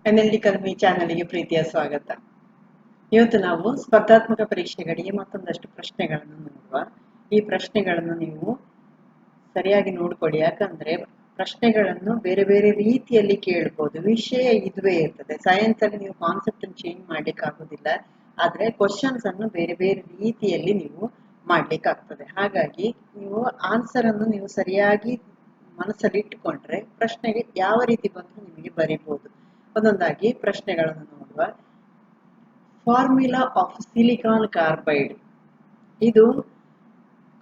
NLD ಕಲ್ಮಿ ಚಾನೆಲ್ಗೆ ಪ್ರೀತಿಯ ಸ್ವಾಗತ. ಇವತ್ತು ನಾವು ಸ್ಪರ್ಧಾತ್ಮಕ ಪರೀಕ್ಷೆಗಳಿಗೆ ಮತ್ತೊಂದಷ್ಟು ಪ್ರಶ್ನೆಗಳನ್ನು ನೋಡುವ. ಈ ಪ್ರಶ್ನೆಗಳನ್ನು ನೀವು ಸರಿಯಾಗಿ ನೋಡ್ಕೊಳ್ಳಿ, ಯಾಕಂದ್ರೆ ಪ್ರಶ್ನೆಗಳನ್ನು ಬೇರೆ ಬೇರೆ ರೀತಿಯಲ್ಲಿ ಕೇಳ್ಬೋದು. ವಿಷಯ ಇದುವೇ ಇರ್ತದೆ. ಸೈನ್ಸ್ ಅಲ್ಲಿ ನೀವು ಕಾನ್ಸೆಪ್ಟ್ ಅನ್ನು ಚೇಂಜ್ ಮಾಡ್ಲಿಕ್ಕೆ ಆಗುದಿಲ್ಲ, ಆದ್ರೆ ಕ್ವಶನ್ಸ್ ಅನ್ನು ಬೇರೆ ಬೇರೆ ರೀತಿಯಲ್ಲಿ ನೀವು ಮಾಡ್ಲಿಕ್ಕಾಗ್ತದೆ. ಹಾಗಾಗಿ ನೀವು ಆನ್ಸರ್ ಅನ್ನು ನೀವು ಸರಿಯಾಗಿ ಮನಸ್ಸಲ್ಲಿ ಇಟ್ಟುಕೊಂಡ್ರೆ ಪ್ರಶ್ನೆಗೆ ಯಾವ ರೀತಿ ಬಂದು ನಿಮಗೆ ಬರೀಬಹುದು. ಒಂದೊಂದಾಗಿ ಪ್ರಶ್ನೆಗಳನ್ನು ನೋಡುವ. ಫಾರ್ಮ್ಯುಲಾ ಆಫ್ ಸಿಲಿಕಾನ್ ಕಾರ್ಬೈಡ್, ಇದು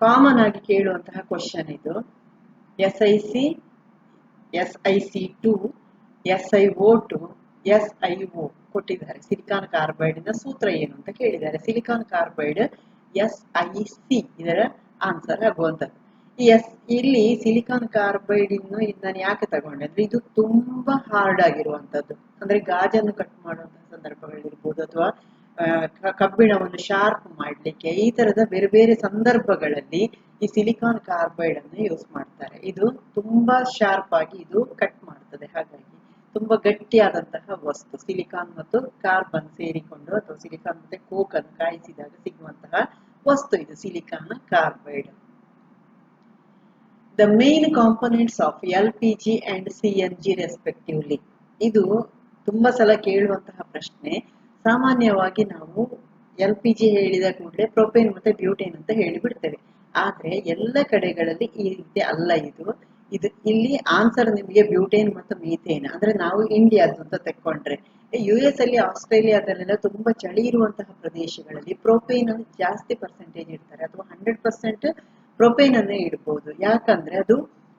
ಕಾಮನ್ ಆಗಿ ಕೇಳುವಂತಹ ಕ್ವಶನ್. ಇದು SiC, SiC2, SiO2, SiO ಕೊಟ್ಟಿದ್ದಾರೆ. ಸಿಲಿಕಾನ್ ಕಾರ್ಬೈಡ್ ನ ಸೂತ್ರ ಏನು ಅಂತ ಕೇಳಿದ್ದಾರೆ. ಸಿಲಿಕಾನ್ ಕಾರ್ಬೈಡ್ SiC ಇದರ ಆನ್ಸರ್ ಆಗುವಂತದ್ದು. ಇಲ್ಲಿ ಸಿಲಿಕಾನ್ ಕಾರ್ಬೈಡ್ ನಾನು ಯಾಕೆ ತಗೊಂಡೆ ಅಂದ್ರೆ ಇದು ತುಂಬಾ ಹಾರ್ಡ್ ಆಗಿರುವಂತದ್ದು. ಅಂದ್ರೆ ಗಾಜನ್ನು ಕಟ್ ಮಾಡುವಂತಹ ಸಂದರ್ಭಗಳಿರ್ಬೋದು, ಅಥವಾ ಕಬ್ಬಿಣವನ್ನು ಶಾರ್ಪ್ ಮಾಡ್ಲಿಕ್ಕೆ, ಈ ತರದ ಬೇರೆ ಬೇರೆ ಸಂದರ್ಭಗಳಲ್ಲಿ ಈ ಸಿಲಿಕಾನ್ ಕಾರ್ಬೈಡ್ ಅನ್ನು ಯೂಸ್ ಮಾಡ್ತಾರೆ. ಇದು ತುಂಬಾ ಶಾರ್ಪ್ ಆಗಿ ಇದು ಕಟ್ ಮಾಡ್ತದೆ. ಹಾಗಾಗಿ ತುಂಬಾ ಗಟ್ಟಿಯಾದಂತಹ ವಸ್ತು. ಸಿಲಿಕಾನ್ ಮತ್ತು ಕಾರ್ಬನ್ ಸೇರಿಕೊಂಡು, ಅಥವಾ ಸಿಲಿಕಾನ್ ಮತ್ತೆ ಕೋಕ್ ಅನ್ನು ಕಾಯಿಸಿದಾಗ ಸಿಗುವಂತಹ ವಸ್ತು ಇದು silicon carbide. The main components of LPG and CNG respectively. ಇದು ತುಂಬಾ ಸಲ ಕೇಳುವಂತಹ ಪ್ರಶ್ನೆ. ಸಾಮಾನ್ಯವಾಗಿ ನಾವು LPG ಹೇಳಿದ ಕೂಡಲೇ ಪ್ರೊಪೇನ್ ಮತ್ತೆ ಬ್ಯೂಟೇನ್ ಅಂತ ಹೇಳಿಬಿಡ್ತೇವೆ. ಆದ್ರೆ ಎಲ್ಲ ಕಡೆಗಳಲ್ಲಿ ಈ ರೀತಿ ಅಲ್ಲ. ಇದು ಇಲ್ಲಿ ಆನ್ಸರ್ ನಿಮಗೆ ಬ್ಯೂಟೇನ್ ಮತ್ತು ಮೀಥೇನ್. ಅಂದ್ರೆ ನಾವು ಇಂಡಿಯಾದ್ದು ಅಂತ ತೆಕ್ಕೊಂಡ್ರೆ, US ಅಲ್ಲಿ ಆಸ್ಟ್ರೇಲಿಯಾದಲ್ಲೆಲ್ಲ ತುಂಬಾ ಚಳಿ ಇರುವಂತಹ ಪ್ರದೇಶಗಳಲ್ಲಿ ಪ್ರೊಪೇನ್ ಅನ್ನು ಜಾಸ್ತಿ ಪರ್ಸೆಂಟೇಜ್ ಇಡ್ತಾರೆ, ಅಥವಾ 100% ಪ್ರೊಪೇನ್ ಅನ್ನೇ ಇಡ್ಬೋದು. ಯಾಕಂದ್ರೆ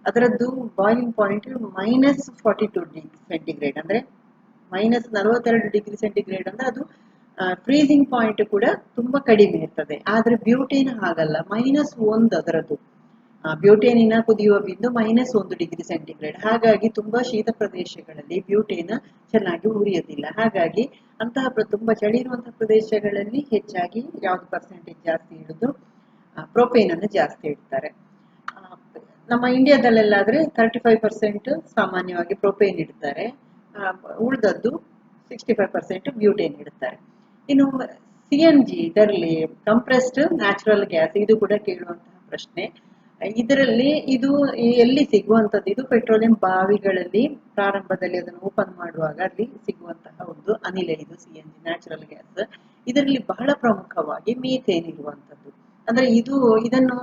ಅದರದ್ದು ಬಾಯ್ಲಿಂಗ್ ಪಾಯಿಂಟ್ -42 ಡಿಗ್ರಿ ಸೆಂಟಿಗ್ರೇಡ್, ಅಂದ್ರೆ -42 ಡಿಗ್ರಿ ಸೆಂಟಿಗ್ರೇಡ್ ಅಂದ್ರೆ ಅದು ಫ್ರೀಸಿಂಗ್ ಪಾಯಿಂಟ್ ಕೂಡ ತುಂಬಾ ಕಡಿಮೆ ಇರ್ತದೆ. ಆದ್ರೆ ಬ್ಯೂಟೇನ್ ಹಾಗಲ್ಲ, -1 ಅದರದ್ದು ಬ್ಯೂಟೇನಿನ ಕುದಿಯುವ ಬಿಂದು -1 ಡಿಗ್ರಿ ಸೆಂಟಿಗ್ರೇಡ್. ಹಾಗಾಗಿ ತುಂಬಾ ಶೀತ ಪ್ರದೇಶಗಳಲ್ಲಿ ಬ್ಯೂಟೇನ್ ಚೆನ್ನಾಗಿ ಉರಿಯೋದಿಲ್ಲ. ಹಾಗಾಗಿ ಅಂತಹ ತುಂಬಾ ಚಳಿ ಇರುವಂತಹ ಪ್ರದೇಶಗಳಲ್ಲಿ ಹೆಚ್ಚಾಗಿ ಯಾವ್ದು ಪರ್ಸೆಂಟೇಜ್ ಜಾಸ್ತಿ ಇಡುದು, ಪ್ರೊಪೇನ್ ಅನ್ನು ಜಾಸ್ತಿ ಇಡ್ತಾರೆ. ನಮ್ಮ ಇಂಡಿಯಾದಲ್ಲೆಲ್ಲಾದ್ರೆ 35% ಸಾಮಾನ್ಯವಾಗಿ ಪ್ರೊಪೇನ್ ಇಡ್ತಾರೆ, ಉಳಿದದ್ದು 65% ಬ್ಯೂಟೇನ್ ಇಡ್ತಾರೆ. ಇನ್ನು CNG, ಇದರಲ್ಲಿ ಕಂಪ್ರೆಸ್ಡ್ ನ್ಯಾಚುರಲ್ ಗ್ಯಾಸ್, ಇದು ಕೂಡ ಕೇಳುವಂತಹ ಪ್ರಶ್ನೆ. ಇದರಲ್ಲಿ ಇದು ಎಲ್ಲಿ ಸಿಗುವಂತದ್ದು? ಇದು ಪೆಟ್ರೋಲಿಯಂ ಬಾವಿಗಳಲ್ಲಿ ಪ್ರಾರಂಭದಲ್ಲಿ ಅದನ್ನು ಓಪನ್ ಮಾಡುವಾಗ ಅಲ್ಲಿ ಸಿಗುವಂತಹ ಒಂದು ಅನಿಲ ಇದು CNG, ನ್ಯಾಚುರಲ್ ಗ್ಯಾಸ್. ಇದರಲ್ಲಿ ಬಹಳ ಪ್ರಮುಖವಾಗಿ ಮೀಥೇನ್ ಇರುವಂತದ್ದು. ಅಂದ್ರೆ ಇದನ್ನು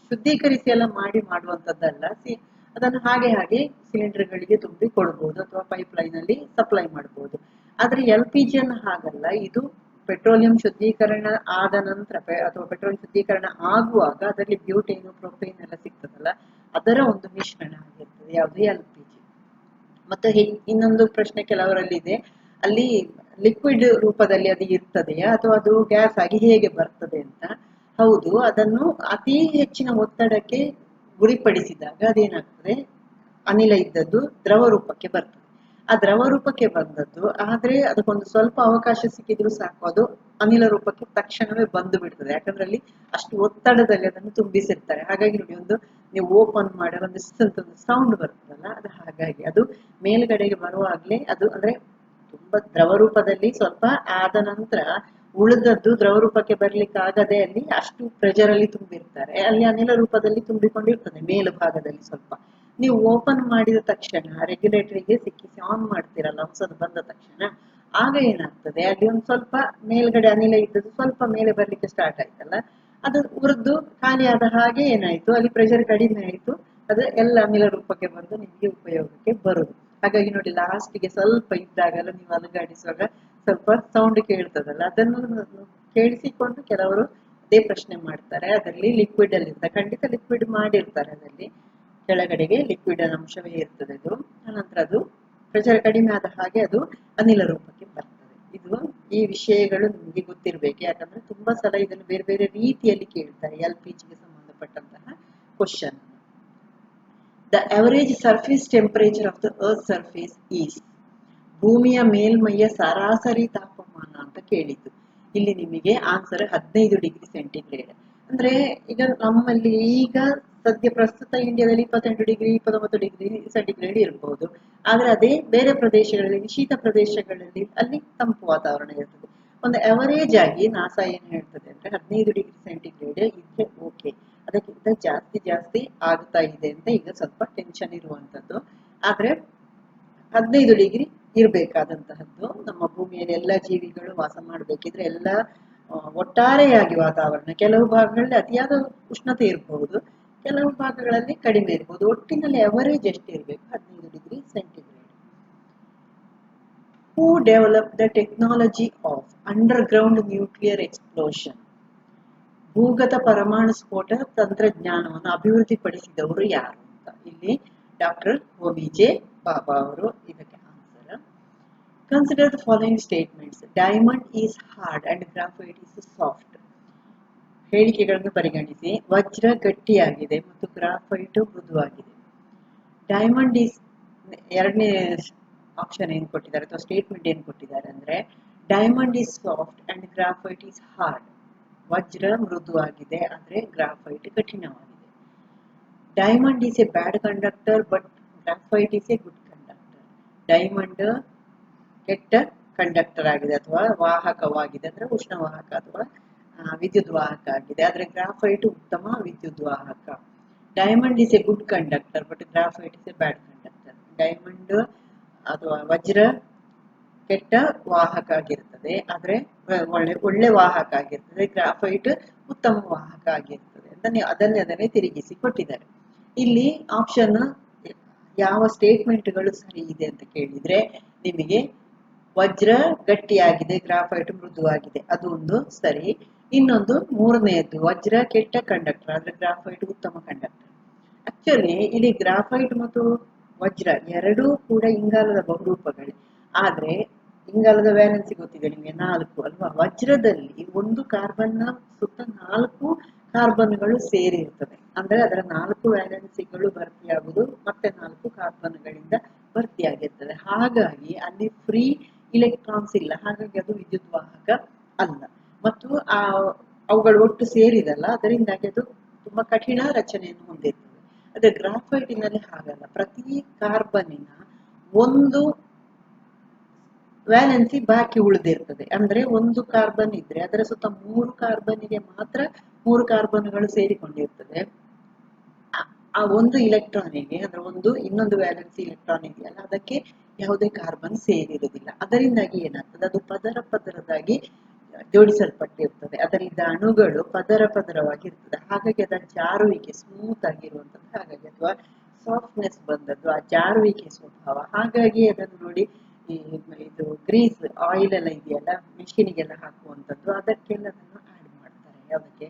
ಶುದ್ಧೀಕರಿಸಿ ಎಲ್ಲ ಮಾಡುವಂತದ್ದಲ್ಲ. ಅದನ್ನು ಹಾಗೆ ಸಿಲಿಂಡರ್ಗಳಿಗೆ ತುಂಬಿ ಕೊಡಬಹುದು, ಅಥವಾ ಪೈಪ್ ಲೈನ್ ಅಲ್ಲಿ ಸಪ್ಲೈ ಮಾಡಬಹುದು. ಆದ್ರೆ LPG ಅನ್ನು ಹಾಗಲ್ಲ. ಇದು ಪೆಟ್ರೋಲಿಯಂ ಶುದ್ಧೀಕರಣ ಆದ ನಂತರ, ಅಥವಾ ಪೆಟ್ರೋಲ್ ಶುದ್ಧೀಕರಣ ಆಗುವಾಗ ಅದರಲ್ಲಿ ಬ್ಯೂಟೇನ್, ಪ್ರೊಪೇನ್ ಎಲ್ಲ ಸಿಗ್ತದಲ್ಲ, ಅದರ ಒಂದು ಮಿಶ್ರಣ ಆಗಿರ್ತದೆ ಯಾವುದು LPG. ಮತ್ತೆ ಇನ್ನೊಂದು ಪ್ರಶ್ನೆ ಕೆಲವರಲ್ಲಿ ಇದೆ, ಅಲ್ಲಿ ಲಿಕ್ವಿಡ್ ರೂಪದಲ್ಲಿ ಅದು ಇರ್ತದೆಯಾ ಅಥವಾ ಅದು ಗ್ಯಾಸ್ ಆಗಿ ಹೇಗೆ ಬರ್ತದೆ ಅಂತ. ಹೌದು, ಅದನ್ನು ಅತಿ ಹೆಚ್ಚಿನ ಒತ್ತಡಕ್ಕೆ ಗುರಿಪಡಿಸಿದಾಗ ಅದೇನಾಗ್ತದೆ, ಅನಿಲ ಇದ್ದದ್ದು ದ್ರವ ರೂಪಕ್ಕೆ ಬರ್ತದೆ. ಆ ದ್ರವ ರೂಪಕ್ಕೆ ಬಂದದ್ದು, ಆದ್ರೆ ಅದಕ್ಕೊಂದು ಸ್ವಲ್ಪ ಅವಕಾಶ ಸಿಕ್ಕಿದ್ರು ಸಾಕು, ಅದು ಅನಿಲ ರೂಪಕ್ಕೆ ತಕ್ಷಣವೇ ಬಂದು ಬಿಡ್ತದೆ. ಯಾಕಂದ್ರೆ ಅಲ್ಲಿ ಅಷ್ಟು ಒತ್ತಡದಲ್ಲಿ ಅದನ್ನು ತುಂಬಿಸಿರ್ತಾರೆ. ಹಾಗಾಗಿ ನೋಡಿ, ನೀವು ಓಪನ್ ಮಾಡಿ ಒಂದು ಸೌಂಡ್ ಬರ್ತದಲ್ಲ, ಅದು ಹಾಗಾಗಿ ಅದು ಮೇಲ್ಗಡೆಗೆ ಬರುವಾಗ್ಲೇ ಅದು ಅಂದ್ರೆ ತುಂಬಾ ದ್ರವ ರೂಪದಲ್ಲಿ ಸ್ವಲ್ಪ ಆದ ನಂತರ ಉಳಿದದ್ದು ದ್ರವ ರೂಪಕ್ಕೆ ಬರ್ಲಿಕ್ಕೆ ಆಗದೆ ಅಲ್ಲಿ ಅಷ್ಟು ಪ್ರೆಷರ್ ಅಲ್ಲಿ ತುಂಬಿರ್ತಾರೆ. ಅಲ್ಲಿ ಅನಿಲ ರೂಪದಲ್ಲಿ ತುಂಬಿಕೊಂಡಿರ್ತದೆ ಮೇಲ್ಭಾಗದಲ್ಲಿ. ಸ್ವಲ್ಪ ನೀವು ಓಪನ್ ಮಾಡಿದ ತಕ್ಷಣ ರೆಗ್ಯುಲೇಟರಿಗೆ ಸಿಕ್ಕಿಸಿ ಆನ್ ಮಾಡ್ತೀರಲ್ಲ ಹೊಸದು ಬಂದ ತಕ್ಷಣ, ಆಗ ಏನಾಗ್ತದೆ, ಅಲ್ಲಿ ಒಂದು ಸ್ವಲ್ಪ ಮೇಲ್ಗಡೆ ಅನಿಲ ಇದ್ದದ್ದು ಸ್ವಲ್ಪ ಮೇಲೆ ಬರ್ಲಿಕ್ಕೆ ಸ್ಟಾರ್ಟ್ ಆಯ್ತಲ್ಲ, ಅದು ಉರಿದು ಖಾಲಿ ಆದ ಹಾಗೆ ಏನಾಯ್ತು, ಅಲ್ಲಿ ಪ್ರೆಷರ್ ಕಡಿಮೆ ಆಯ್ತು, ಅದು ಎಲ್ಲ ಅನಿಲ ರೂಪಕ್ಕೆ ಬಂದು ನಿಮಗೆ ಉಪಯೋಗಕ್ಕೆ ಬರುದು. ಹಾಗಾಗಿ ನೋಡಿ, ಲಾಸ್ಟ್ಗೆ ಸ್ವಲ್ಪ ಇದ್ದಾಗಲ್ಲ ನೀವು ಅಲುಗಾಡಿಸುವಾಗ ಸ್ವಲ್ಪ ಸೌಂಡ್ ಕೇಳ್ತದಲ್ಲ, ಅದನ್ನು ಕೇಳಿಸಿಕೊಂಡು ಕೆಲವರು ಅದೇ ಪ್ರಶ್ನೆ ಮಾಡ್ತಾರೆ. ಅದರಲ್ಲಿ ಲಿಕ್ವಿಡ್ ಅಲ್ಲಿ ಖಂಡಿತ ಲಿಕ್ವಿಡ್ ಮಾಡಿರ್ತಾರೆ, ಅದರಲ್ಲಿ ಕೆಳಗಡೆಗೆ ಲಿಕ್ವಿಡ್ ಅಂಶವೇ ಇರ್ತದೆ. ಅದು ಅನಂತರ ಅದು ಪ್ರೆಷರ್ ಕಡಿಮೆ ಆದ ಹಾಗೆ ಅದು ಅನಿಲ ರೂಪಕ್ಕೆ ಬರ್ತದೆ. ಈ ವಿಷಯಗಳು ನಿಮಗೆ ಗೊತ್ತಿರ್ಬೇಕು, ಯಾಕಂದ್ರೆ ತುಂಬಾ ಸಲ ಇದನ್ನು ಬೇರೆ ಬೇರೆ ರೀತಿಯಲ್ಲಿ ಕೇಳ್ತಾರೆ LPGಗೆ ಸಂಬಂಧಪಟ್ಟಂತಹ question. The average surface temperature of the earth surface is, ಭೂಮಿಯ ಮೇಲ್ಮೈಯ ಸರಾಸರಿ ತಾಪಮಾನ ಅಂತ ಕೇಳಿದ್ದು. ಇಲ್ಲಿ ನಿಮಗೆ ಆನ್ಸರ್ 15 ಡಿಗ್ರಿ ಸೆಂಟಿಗ್ರೇಡ್. ಅಂದ್ರೆ ಈಗ ನಮ್ಮಲ್ಲಿ ಈಗ ಸದ್ಯ ಪ್ರಸ್ತುತ ಇಂಡಿಯಾದಲ್ಲಿ 28 ಡಿಗ್ರಿ 29 ಡಿಗ್ರಿ ಸೆಂಟಿಗ್ರೇಡ್ ಇರಬಹುದು. ಆದ್ರೆ ಅದೇ ಬೇರೆ ಪ್ರದೇಶಗಳಲ್ಲಿ, ಶೀತ ಪ್ರದೇಶಗಳಲ್ಲಿ ಅಲ್ಲಿ ತಂಪು ವಾತಾವರಣ ಇರ್ತದೆ. ಒಂದು ಅವರೇಜ್ ಆಗಿ ನಾಸಾ ಏನ್ ಹೇಳ್ತದೆ ಅಂದ್ರೆ 15 ಡಿಗ್ರಿ ಸೆಂಟಿಗ್ರೇಡ್ ಇದ್ರೆ ಓಕೆ, ಅದಕ್ಕಿಂತ ಜಾಸ್ತಿ ಜಾಸ್ತಿ ಆಗ್ತಾ ಇದೆ ಅಂತ ಈಗ ಸ್ವಲ್ಪ ಟೆನ್ಷನ್ ಇರುವಂತದ್ದು. ಆದ್ರೆ 15 ಡಿಗ್ರಿ ಇರ್ಬೇಕಾದಂತಹದ್ದು ನಮ್ಮ ಭೂಮಿಯಲ್ಲಿ ಎಲ್ಲ ಜೀವಿಗಳು ವಾಸ ಮಾಡ್ಬೇಕಿದ್ರೆ ಎಲ್ಲ ಒಟ್ಟಾರೆಯಾಗಿ ವಾತಾವರಣ, ಕೆಲವು ಭಾಗಗಳಲ್ಲಿ ಅತಿಯಾದ ಉಷ್ಣತೆ ಇರಬಹುದು, ಕೆಲವು ಭಾಗಗಳಲ್ಲಿ ಕಡಿಮೆ ಇರಬಹುದು, ಒಟ್ಟಿನಲ್ಲಿ ಅವರೇಜ್ ಎಷ್ಟು ಇರಬೇಕು, 15 degree centigrade. Who develop the technology of underground nuclear explosion? ಭೂಗತ ಪರಮಾಣು ಸ್ಫೋಟ ತಂತ್ರಜ್ಞಾನವನ್ನು ಅಭಿವೃದ್ಧಿಪಡಿಸಿದವರು ಯಾರು ಅಂತ. ಇಲ್ಲಿ ಡಾಕ್ಟರ್ OBJ ಬಾಬಾ ಅವರು ಇದಕ್ಕೆ answer. Consider the following statements: diamond is hard and graphite is soft. ಹೇಳಿಕೆಗಳನ್ನು ಪರಿಗಣಿಸಿ. ವಜ್ರ ಗಟ್ಟಿಯಾಗಿದೆ ಮತ್ತು ಗ್ರಾಫೈಟ್ ಮೃದುವಾಗಿದೆ. ಡೈಮಂಡ್ ಈಸ್, ಎರಡನೇ ಆಪ್ಷನ್ ಏನ್ ಕೊಟ್ಟಿದ್ದಾರೆ ಅಥವಾ ಸ್ಟೇಟ್ಮೆಂಟ್ ಏನ್ ಕೊಟ್ಟಿದ್ದಾರೆ ಅಂದ್ರೆ, diamond is soft and graphite is hard. ವಜ್ರ ಮೃದುವಾಗಿದೆ ಆದ್ರೆ ಗ್ರಾಫೈಟ್ ಕಠಿಣವಾಗಿದೆ. Diamond is a bad conductor but graphite is A good conductor. Diamond ಕೆಟ್ಟ ಕಂಡಕ್ಟರ್ ಆಗಿದೆ ಅಥವಾ ವಾಹಕವಾಗಿದೆ ಅಂದ್ರೆ ಉಷ್ಣವಾಹಕ ಅಥವಾ ವಿದ್ಯುತ್ ವಾಹಕ ಆಗಿದೆ, ಆದ್ರೆ ಗ್ರಾಫೈಟ್ ಉತ್ತಮ ವಿದ್ಯುತ್ ವಾಹಕ. Diamond is A good conductor but graphite is a bad conductor. Diamond ಅಥವಾ ವಜ್ರ ಕೆಟ್ಟ ವಾಹಕ ಆಗಿರ್ತದೆ, ಆದ್ರೆ ಒಳ್ಳೆ ವಾಹಕ ಆಗಿರ್ತದೆ. ಗ್ರಾಫೈಟ್ ಉತ್ತಮ ವಾಹಕ ಆಗಿರ್ತದೆ ಅಂತ ಅದನ್ನೇ ತಿರುಗಿಸಿ ಕೊಟ್ಟಿದ್ದಾರೆ. ಇಲ್ಲಿ ಆಪ್ಷನ್ ಯಾವ ಸ್ಟೇಟ್ಮೆಂಟ್ಗಳು ಸರಿ ಇದೆ ಅಂತ ಕೇಳಿದ್ರೆ, ನಿಮಗೆ ವಜ್ರ ಗಟ್ಟಿಯಾಗಿದೆ, ಗ್ರಾಫೈಟ್ ಮೃದುವಾಗಿದೆ, ಅದು ಒಂದು ಸರಿ. ಇನ್ನೊಂದು ಮೂರನೆಯದ್ದು, ವಜ್ರ ಕೆಟ್ಟ ಕಂಡಕ್ಟರ್ ಆದ್ರೆ ಗ್ರಾಫೈಟ್ ಉತ್ತಮ ಕಂಡಕ್ಟರ್. ಆಕ್ಚುಲಿ ಇಲ್ಲಿ ಗ್ರಾಫೈಟ್ ಮತ್ತು ವಜ್ರ ಎರಡೂ ಕೂಡ ಇಂಗಾಲದ ಬಹುರೂಪಗಳೇ, ಆದ್ರೆ ಇಂಗಾಲದ ವ್ಯಾಲೆನ್ಸಿ ಗೊತ್ತಿದೆ ನಿಮಗೆ 4 ಅಲ್ವಾ. ವಜ್ರದಲ್ಲಿ ಒಂದು ಕಾರ್ಬನ್ ಸುತ್ತ 4 ಕಾರ್ಬನ್ಗಳು ಸೇರಿರ್ತದೆ, ಅಂದ್ರೆ ಅದರ 4 ವ್ಯಾಲೆನ್ಸಿಗಳು ಭರ್ತಿಯಾಗುವುದು ಮತ್ತೆ 4 ಕಾರ್ಬನ್ಗಳಿಂದ ಭರ್ತಿಯಾಗಿರ್ತದೆ. ಹಾಗಾಗಿ ಅಲ್ಲಿ ಫ್ರೀ ಇಲೆಕ್ಟ್ರಾನ್ಸ್ ಇಲ್ಲ, ಹಾಗಾಗಿ ಅದು ವಿದ್ಯುತ್ ವಾಹಕ ಅಲ್ಲ. ಮತ್ತು ಅವುಗಳು ಒಟ್ಟು ಸೇರಿದಲ್ಲ, ಅದರಿಂದಾಗಿ ಅದು ತುಂಬಾ ಕಠಿಣ ರಚನೆಯನ್ನು ಹೊಂದಿರ್ತದೆ. ಅದೇ ಗ್ರಾಫೈಟಿನಲ್ಲಿ ಹಾಗಲ್ಲ, ಪ್ರತಿ ಕಾರ್ಬನ್ನಿನ ಒಂದು ವ್ಯಾಲೆನ್ಸಿ ಬಾಕಿ ಉಳಿದಿರ್ತದೆ. ಅಂದ್ರೆ ಒಂದು ಕಾರ್ಬನ್ ಇದ್ರೆ ಅದರ ಸುತ್ತ 3 ಕಾರ್ಬನ್ನಿಗೆ ಮಾತ್ರ 3 ಕಾರ್ಬನ್ಗಳು ಸೇರಿಕೊಂಡಿರ್ತದೆ. ಆ ಒಂದು ಇಲೆಕ್ಟ್ರಾನಿಗೆ ಅಂದ್ರೆ ಇನ್ನೊಂದು ವ್ಯಾಲೆನ್ಸಿ ಇಲೆಕ್ಟ್ರಾನ್ ಇದೆಯಲ್ಲ, ಅದಕ್ಕೆ ಯಾವುದೇ ಕಾರ್ಬನ್ ಸೇರಿರುವುದಿಲ್ಲ. ಅದರಿಂದಾಗಿ ಏನಾಗ್ತದೆ, ಅದು ಪದರದಾಗಿ ಜೋಡಿಸಲ್ಪಟ್ಟಿರ್ತದೆ. ಅದರಿಂದ ಅಣುಗಳು ಪದರವಾಗಿರ್ತದೆ. ಹಾಗಾಗಿ ಅದರ ಜಾರುವಿಕೆ ಸ್ಮೂತ್ ಆಗಿರುವಂತದ್ದು, ಹಾಗಾಗಿ ಅಥವಾ ಸಾಫ್ಟ್ನೆಸ್ ಬಂದದ್ದು, ಆ ಜಾರುವಿಕೆ ಸ್ವಭಾವ. ಹಾಗಾಗಿ ಅದನ್ನು ನೋಡಿ, ಇದು ಗ್ರೀಸ್ ಆಯಿಲ್ ಎಲ್ಲ ಇದೆಯಲ್ಲ, ಮಿಷಿನಿಗೆಲ್ಲ ಹಾಕುವಂಥದ್ದು, ಅದಕ್ಕೆಲ್ಲ ಅದನ್ನು ಆಡ್ ಮಾಡ್ತಾರೆ, ಯಾವುದಕ್ಕೆ